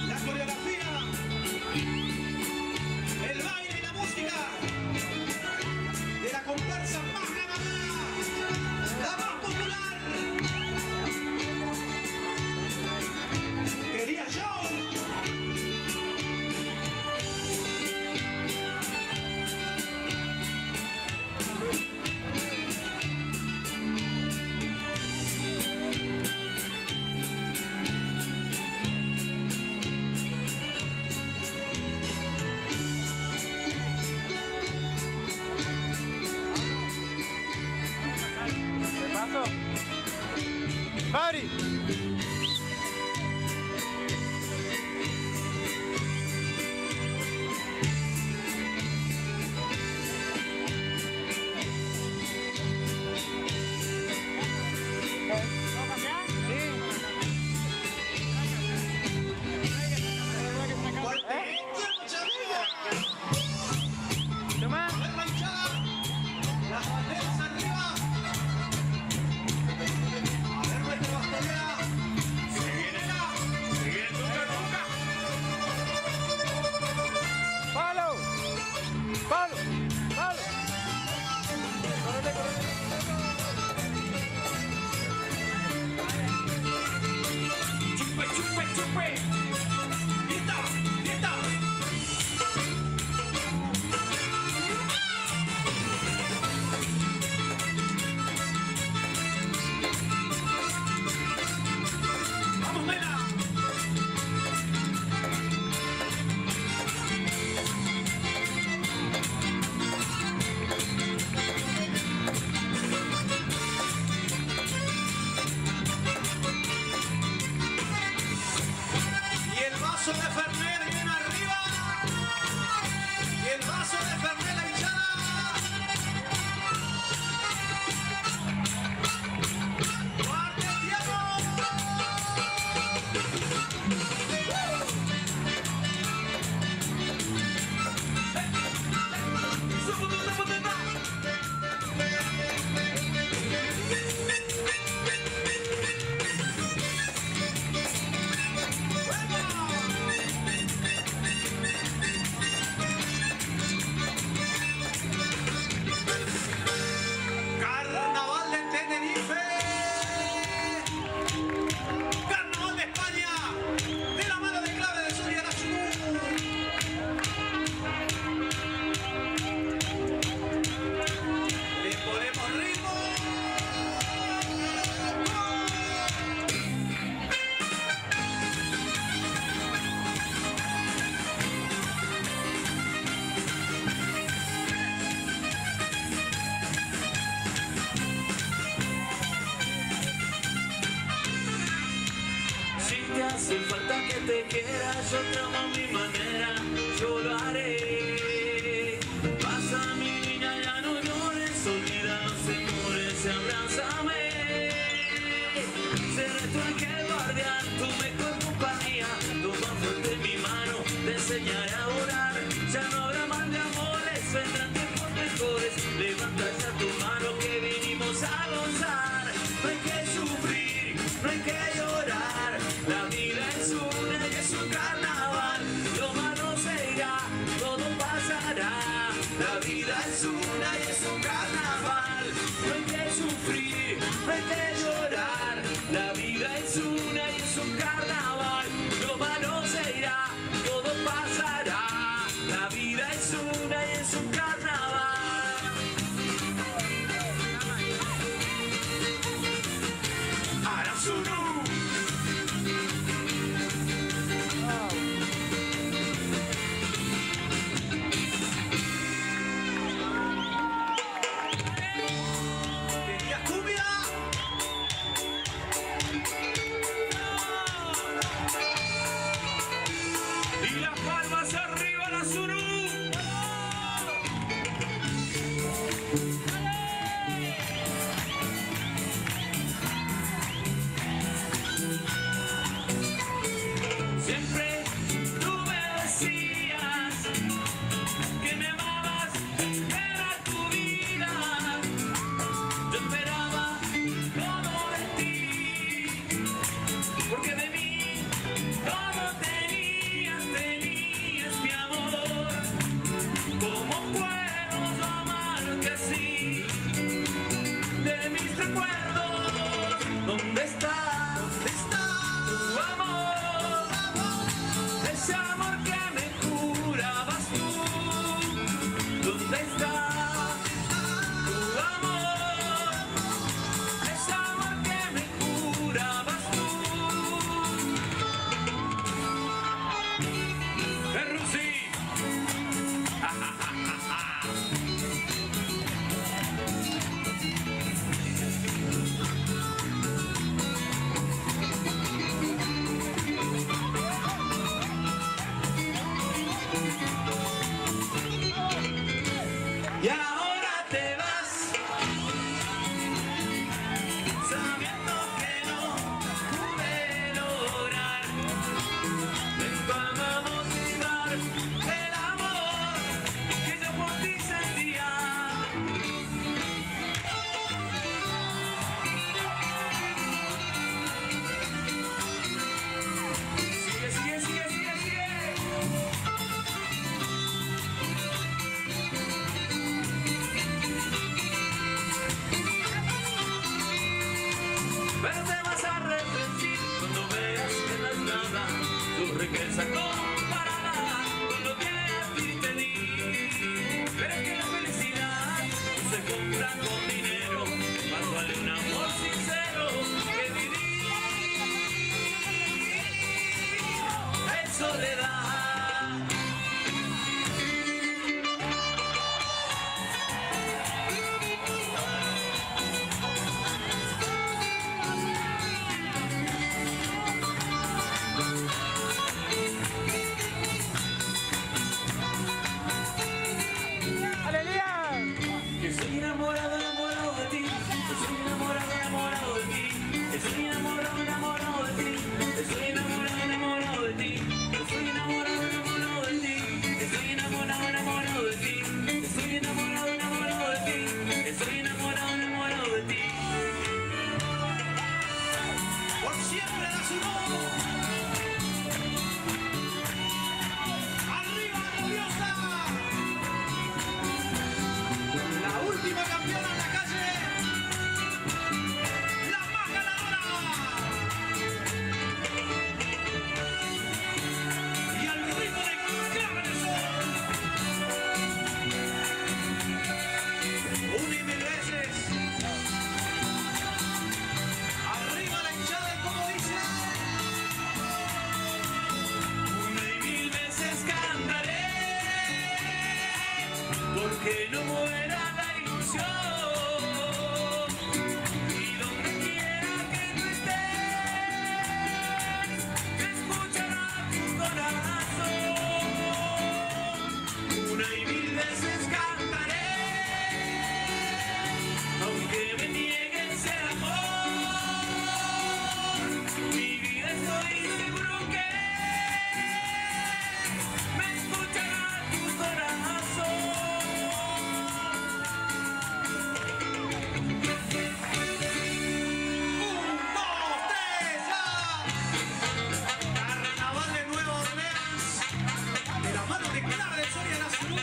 La coreografía, el baile y la música de la comparsa más ganadora, la más popular. Quería yo. ¿Qué pasó? ¡Fabri! Tomá. Las banderas arriba. A ver nuestra bastonera. Se viene la. Se viene Tuca. ¡Palo! ¡Palo! ¡Palo! ¡Corre, corre! Chupe, chupe, chupe. Grita, grita. Vamos, Mela. Y el vaso de Fernet viene arriba. Y el vaso de Fernet la hinchada. ¡Guardia el Carnaval de Tenerife. Carnaval de España. De la mano de Clave de Soria Arachú. Le ponemos ritmo. Si te hace falta que te quiera, yo te amo a mi manera, yo lo haré. Pasa mi niña, ya no llores, olvida los temores, abrázame. Seré tu ángel guardián, tu mejor compañía, toma fuerte mi mano, te enseñaré a volar. Ya no habrá mal de amores, vendrán tiempos mejores, levanta ya tu mano que vinimos a gozar. No hay que sufrir, no hay que llorar, la vida es una y es un carnaval. Lo más compra con dinero, más vale un amor sincero que vivir en soledad. Estoy enamorado, enamorado de ti. Estoy enamorado, enamorado de ti. Estoy enamorado, enamorado de ti. Estoy enamorado, enamorado de ti. Estoy enamorado, enamorado de ti. Estoy enamorado, enamorado de ti. Estoy enamorado, enamorado de ti. Estoy enamorado, enamorado de ti. Por siempre la Simón. Arriba, gloriosa. La última campeona en la calle, la más ganadora. Y al ritmo de Cabezón, una y mil veces. Arriba la hinchada y como dice, Una y mil veces cantaré, porque no muera la ilusión. Y donde quiera que tú estés, te escuchará tu corazón. Una y mil veces cantaré, aunque me nieguen ese amor. Mi vida estoy seguro que me escuchará tu corazón. Carnaval de Nueva Orleans, de la mano de Clara de Soria la Salud.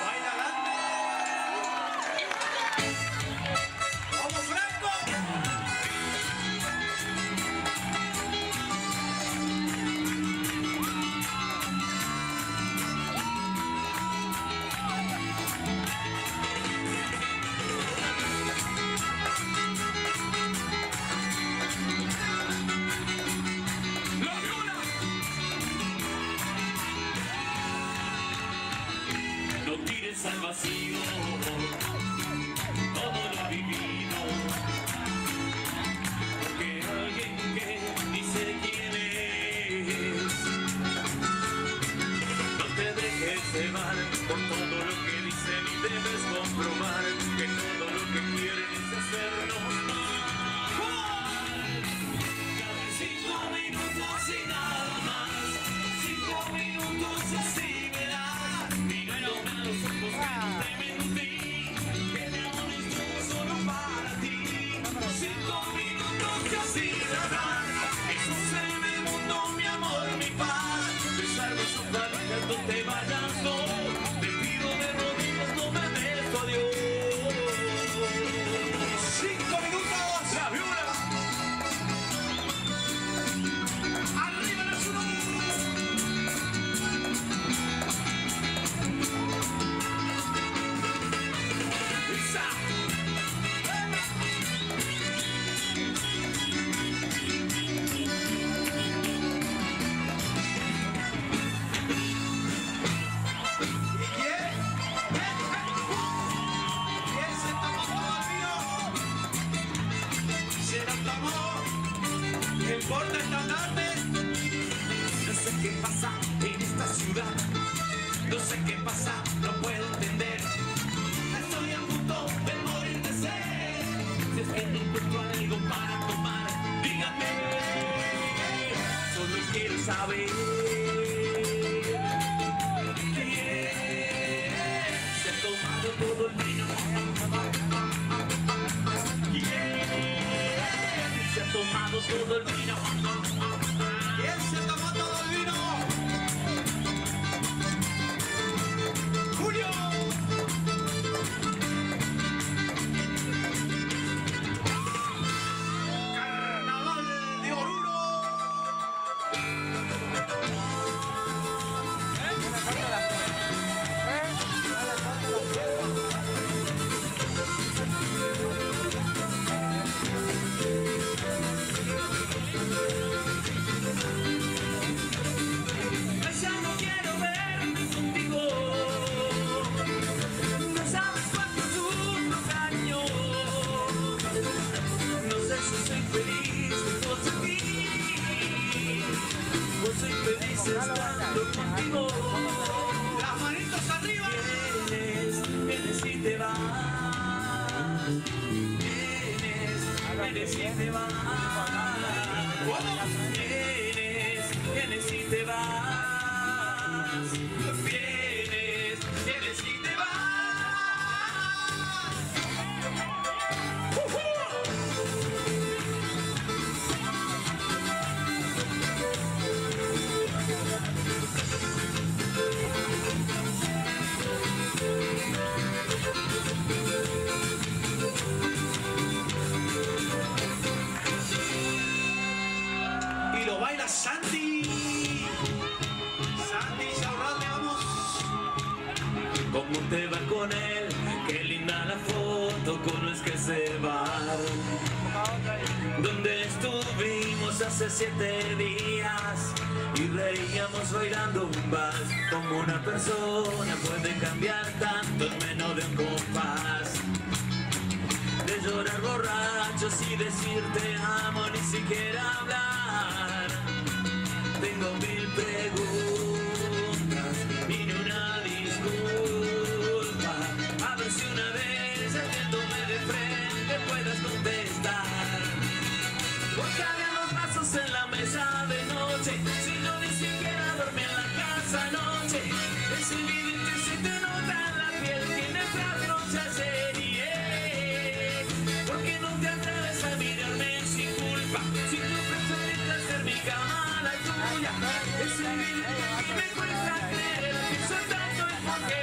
Baila grande. Vamos, Franco. ¡La Viola! No tires al vacío todo lo vivido, porque alguien que dice quién es, no te dejes llevar por todo lo que dicen y debes comprobar que todo lo que quieren es hacernos mal. Dame 5 minutos y nada más, 5 minutos y así verás. Mírame a los ojos que no te mentí, que mi amor estuvo solo para ti. 5 minutos y así verás, eso es en el mundo, mi amor, mi paz. Te salvo sus palabras, no te vayas, no. Te pido de rodillas, no me des tu adiós. 5 minutos. La Viola. Arriba la Salud. Esa. ¿Y quién? ¿Quién se tomó todo el vino? Se lo tomó el porte estandarte. No sé qué pasa en esta ciudad, no sé qué pasa, no puedo entender. Estoy a punto de morir de sed. Si es que no encuentro tomado todo el vino. ¿Quién se tomó todo el vino? ¡Julio! Carnaval de Oruro. Ya no quiero verme contigo. No sabes cuánto sufro daño. No sé si soy feliz por ti. O soy feliz estando contigo. Las manitos arriba. Vienes y te vas. Vienes y te vas. Vienes y te vas. Vienes y te vas. Y lo baila Santi. Santi Saurral, vamos. ¿Cómo te va con él? Qué linda la foto con los que se van. Donde estuvimos hace 7 días y reíamos bailando un vals. Como una persona puede cambiar tanto en menos de un compás. De llorar borrachos y decir te amo, ni siquiera hablar. Tengo 1000 preguntas y ni una disculpa. A ver si una vez viéndome de frente puedas contestar. Porque había los vasos en la mesa de noche, si yo ni siquiera dormí en la casa anoche. Es evidente si te nota en la piel, tienes trasnochas serie. Porque no te atreves a mirarme sin culpa, si tú preferiste hacer mi cama la tuya. Es evidente que me cuesta creer que soy tanto el porqué.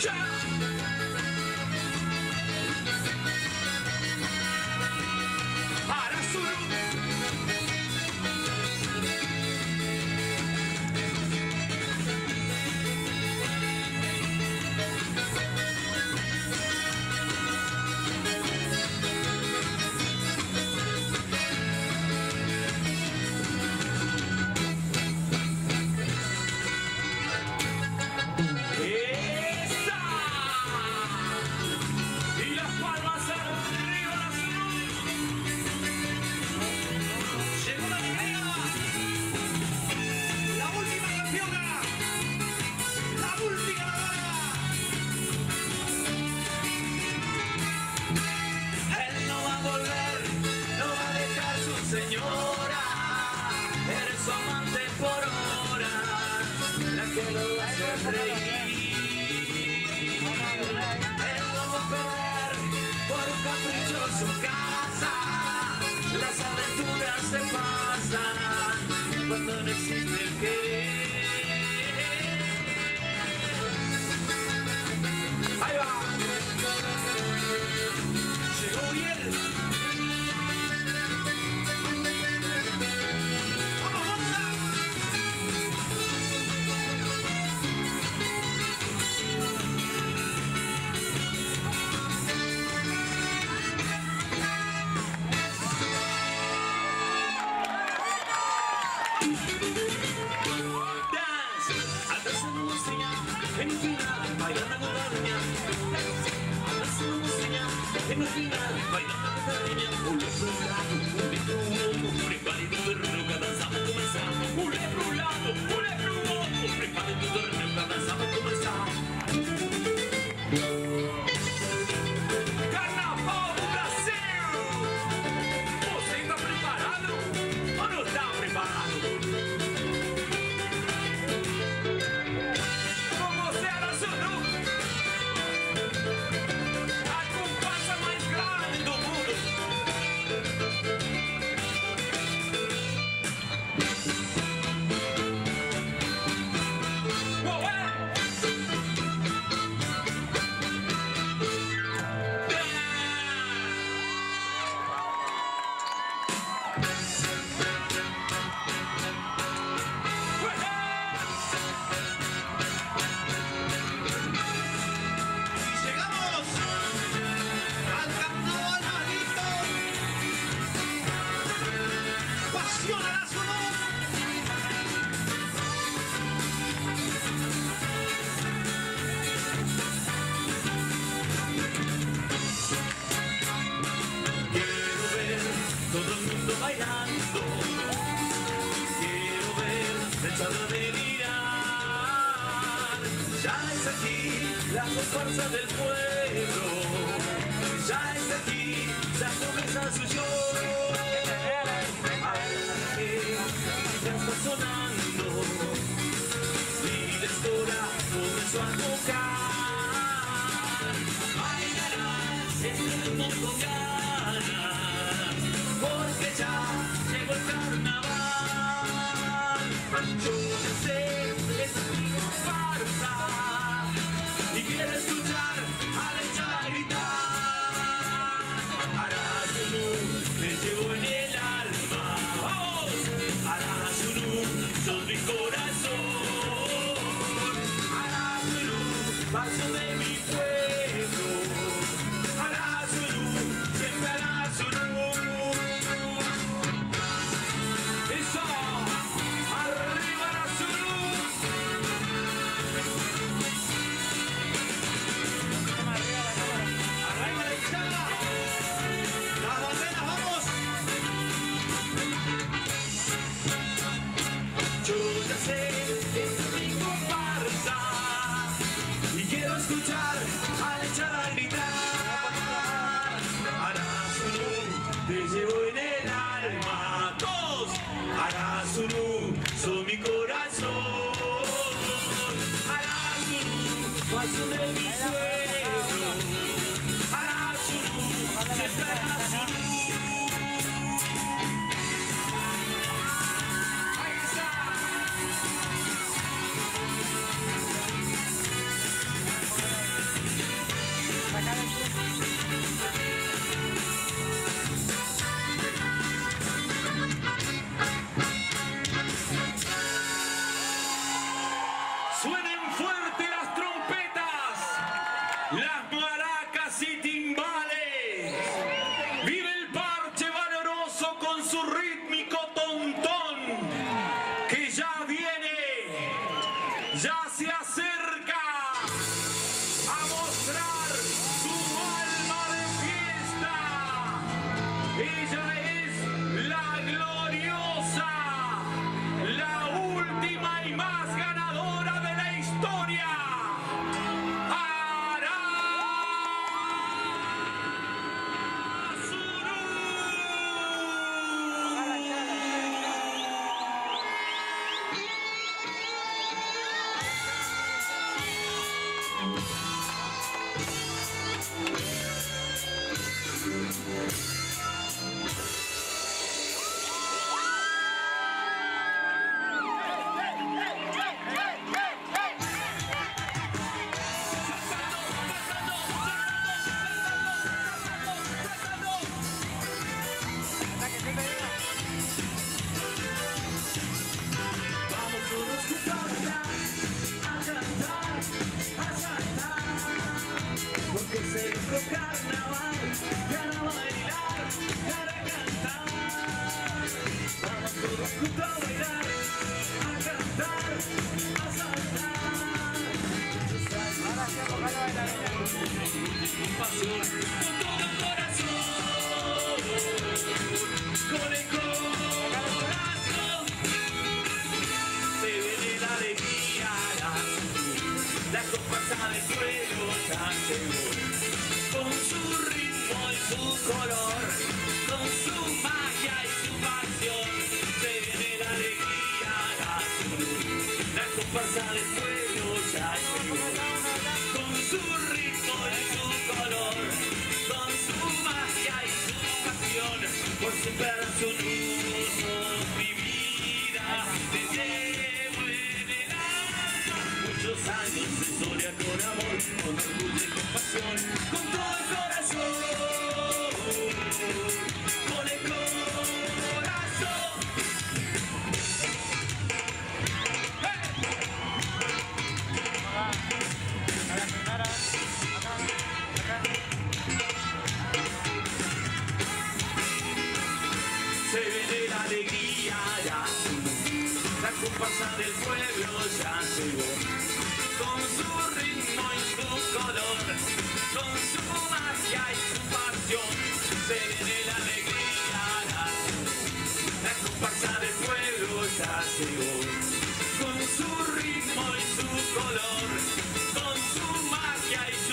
¡Ya! Para Zulu. ¡Esa! Y las palmas arriba, la Zulu. Llegó la alegría. La última campeona. La última ganadora. Él no va a volver, no va a dejar su señora. Eres su amante por hora, la que lo hace reír. Él no va a perder por un capricho su casa. Las aventuras se pasan cuando no existe el querer. Ahí va. Llegó bien. ¡Vamos, Monza! Dance, atrás en una señal, en un final, bailando con la niña. Atrás en una señal, en un final, bailando con la niña. Pule pro lado, pule pro outro, prepare tudo no que a dança vai começar. Pule pro lado, pule pro outro, prepare tudo no que a dança vai começar. Carnaval do Brasil! Você está preparado ou não está preparado? Como será Zulu? A comparsa mais grande comparsa del pueblo ya está aquí, ya comienza su show. Ya está sonando y la historia comenzó a tocar. Bailarás este ritmo con ganas, porque ya llegó el carnaval. Yo ya sé, es mi comparsa y quiero escuchar a la hinchada gritar. Arasunu me llevo en el alma. ¡Vamos! Arasunu, sos mi corazón. Arasunu, paso de mi pueblo. Arasunu, siempre Arasunu. ¡Eso! ¡Arriba Arasunu! ¡Arriba la hinchada! ¡Las banderas, vamos! Yo ya sé que es mi comparsa y quiero escuchar a la hinchada gritar. Arasunu, te llevo en el alma. Todos, Arasunu, son mi corazón. Arasunu, paso de mi sueño. Arasunu, siempre Arasunu. Ahí está. Suenen fuerte las trompetas, las maracas y timbales. Vive el parche valeroso con su rítmico tontón, que ya viene, ya se acerca a mostrar su alma de fiesta. Ella es la gloriosa, la última y más ganadora de la historia. Vamos todos juntos a bailar, a cantar, a saltar, porque es nuestro carnaval, para bailar, para cantar. Vamos todos juntos a bailar, a cantar, a saltar. Con pasión, con todo el corazón, con el corazón. Se viene la alegría, la comparsa del pueblo ya llegó, con su ritmo y su color, con su magia y su pasión. Se viene la alegría, la comparsa del pueblo ya llegó, con su ritmo y su color, con su magia y su pasión. Por siempre Arasunu, mi vida, te llevo en el alma. Muchos años de historia con amor, con orgullo y con pasión, con todo el corazón, con el corazón. Se viene la alegría, la comparsa del pueblo ya llegó, con su ritmo y su color, con su magia y su pasión. Se viene la alegría, la comparsa del pueblo ya llegó, con su ritmo y su color, con su magia y su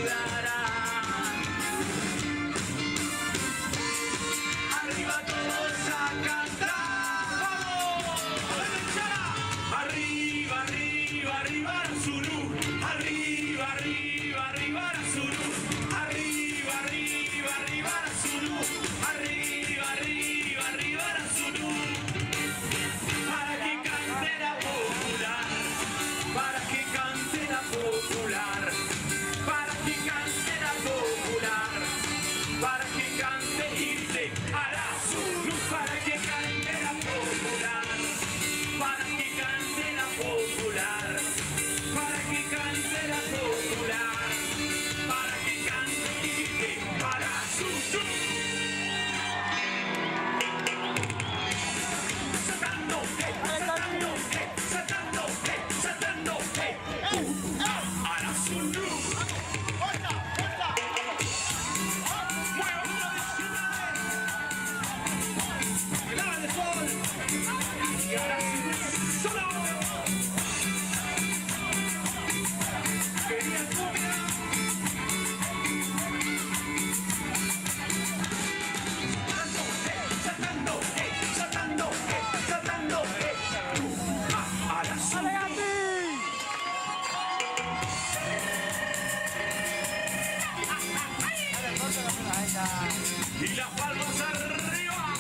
durarán. Arriba todos a cantar. ¡Vamos! Arriba, arriba, arriba Arazurú. Arriba, arriba, arriba Arazurú. Arriba, arriba, arriba Arazurú. Arriba, arriba, arriba Arazurú. Para que cante la popular. Para que cante la popular. Para que cante la popular. Para que cante Irte Arazurú. Para que cante la popular. Para que cante la popular. Para que cante la popular. Para que cante Irte Arazurú. Saltando, saltando, saltando, saltando, Arazurú. ¡Grande sol! Y Arazurú solo. Quería cumbia. Saltando, saltando, saltando, Arazurú. Y las palmas arriba.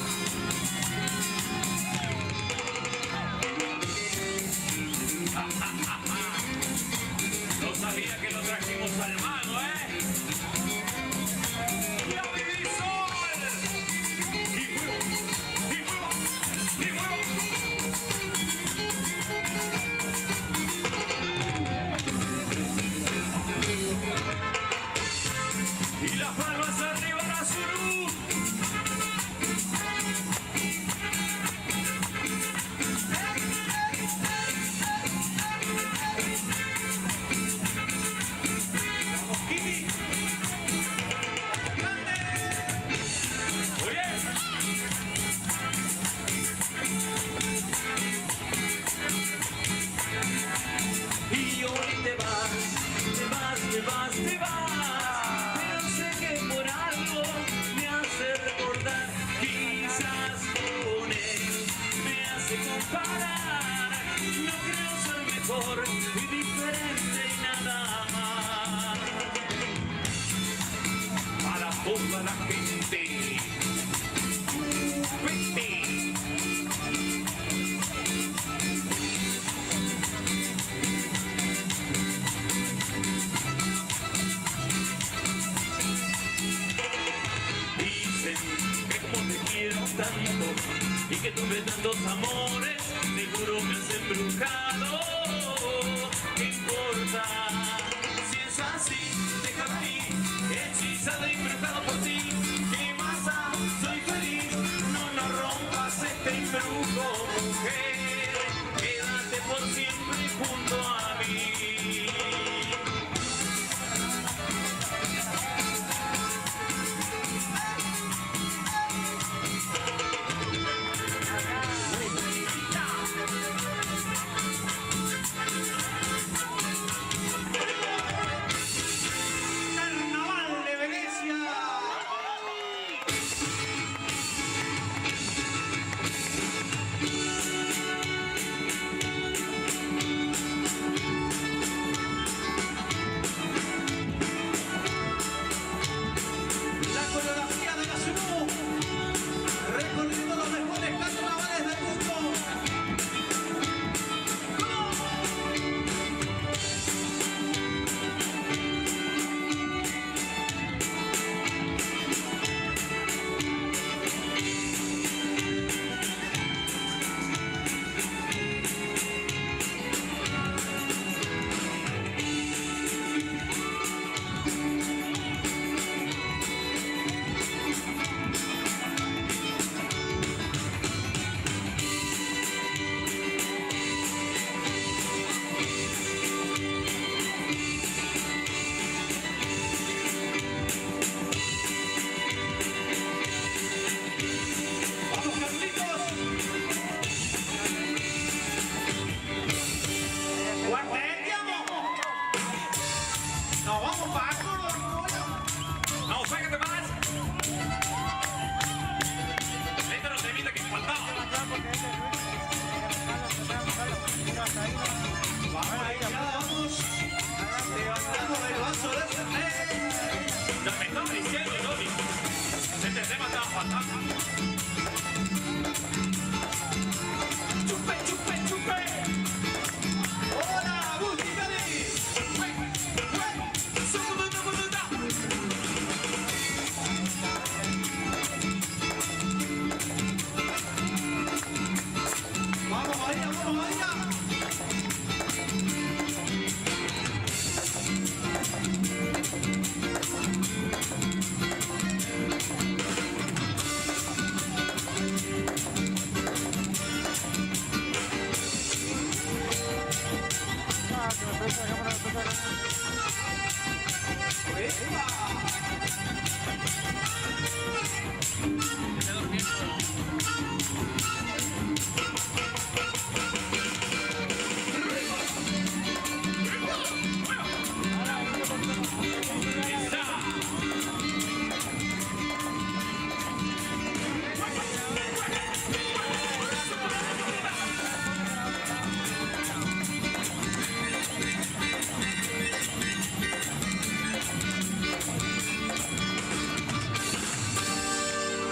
No sabía que lo trajimos al mago, ¿eh? ¡Y a vivir sol! ¡Y huevo! ¡Y huevo! ¡Y huevo! Y las palmas arriba, Arazurú. Kiki. Grande. Oye. Y hoy te vas, te vas, te vas, te vas. Pero sé que por algo me hace recordar. Quizás con él me hace comparar. No creo ser mejor y diferente y nada más. Para toda la gente. Vete. Dicen que como te quiero tanto y que tuve tantos amores, seguro me has embrujado. ¿Qué importa? Si es así, déjame a mí, hechizado y embrujado por ti. ¿Qué más da? Soy feliz, no rompas este embrujo, mujer. Quédate por siempre junto a mí.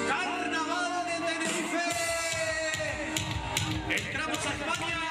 Carnaval de Tenerife. Entramos a España.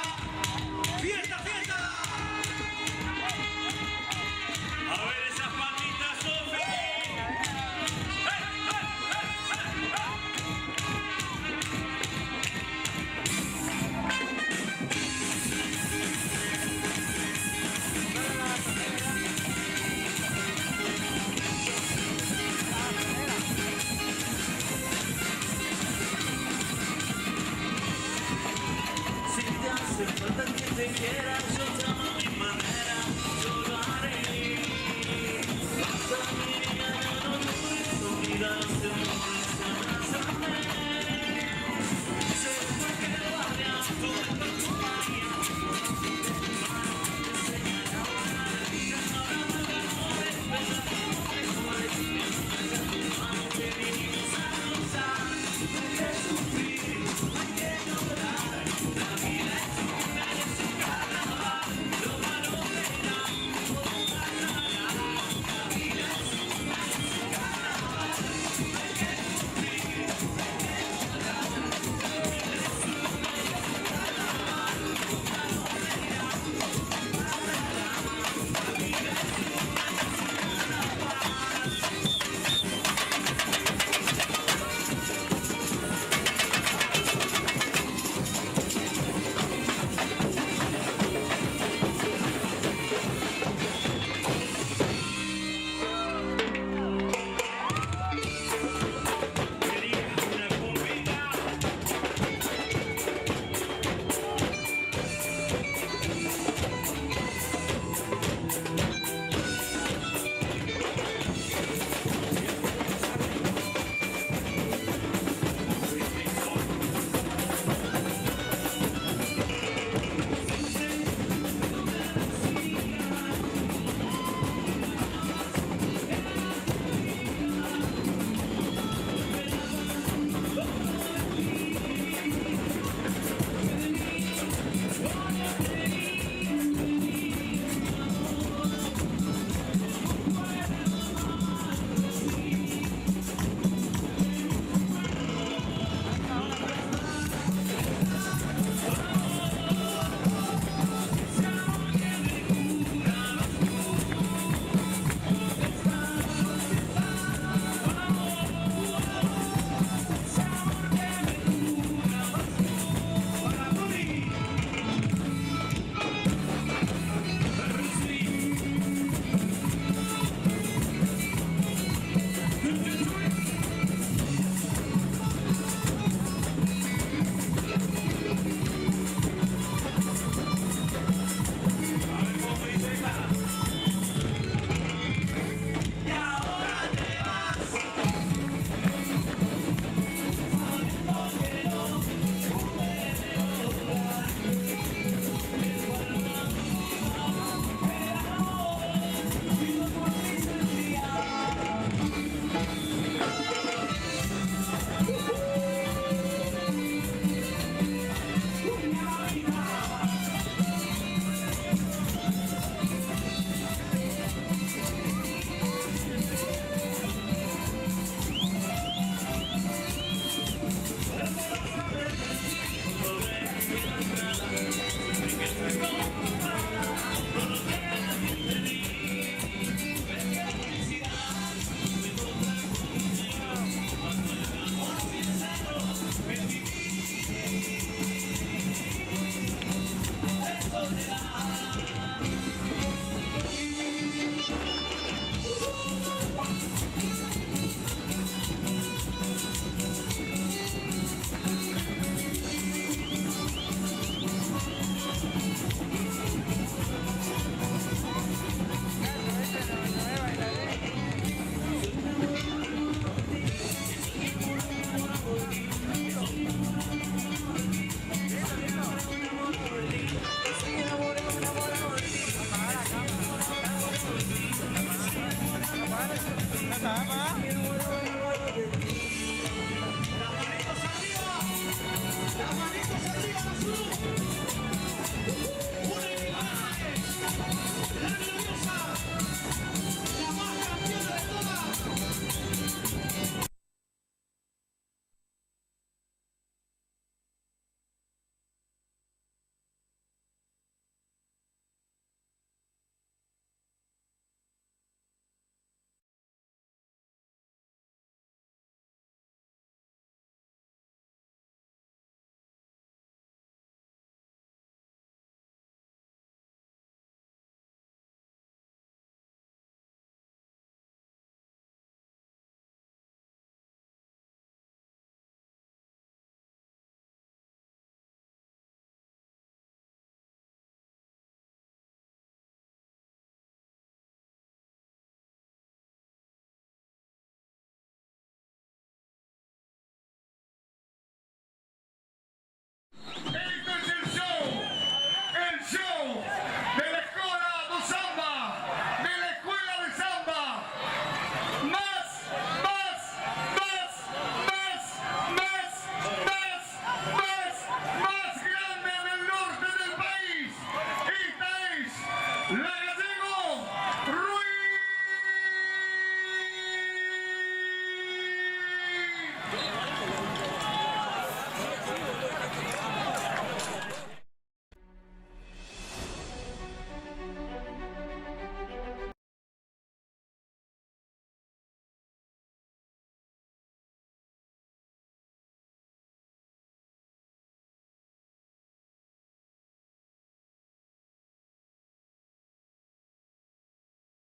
sama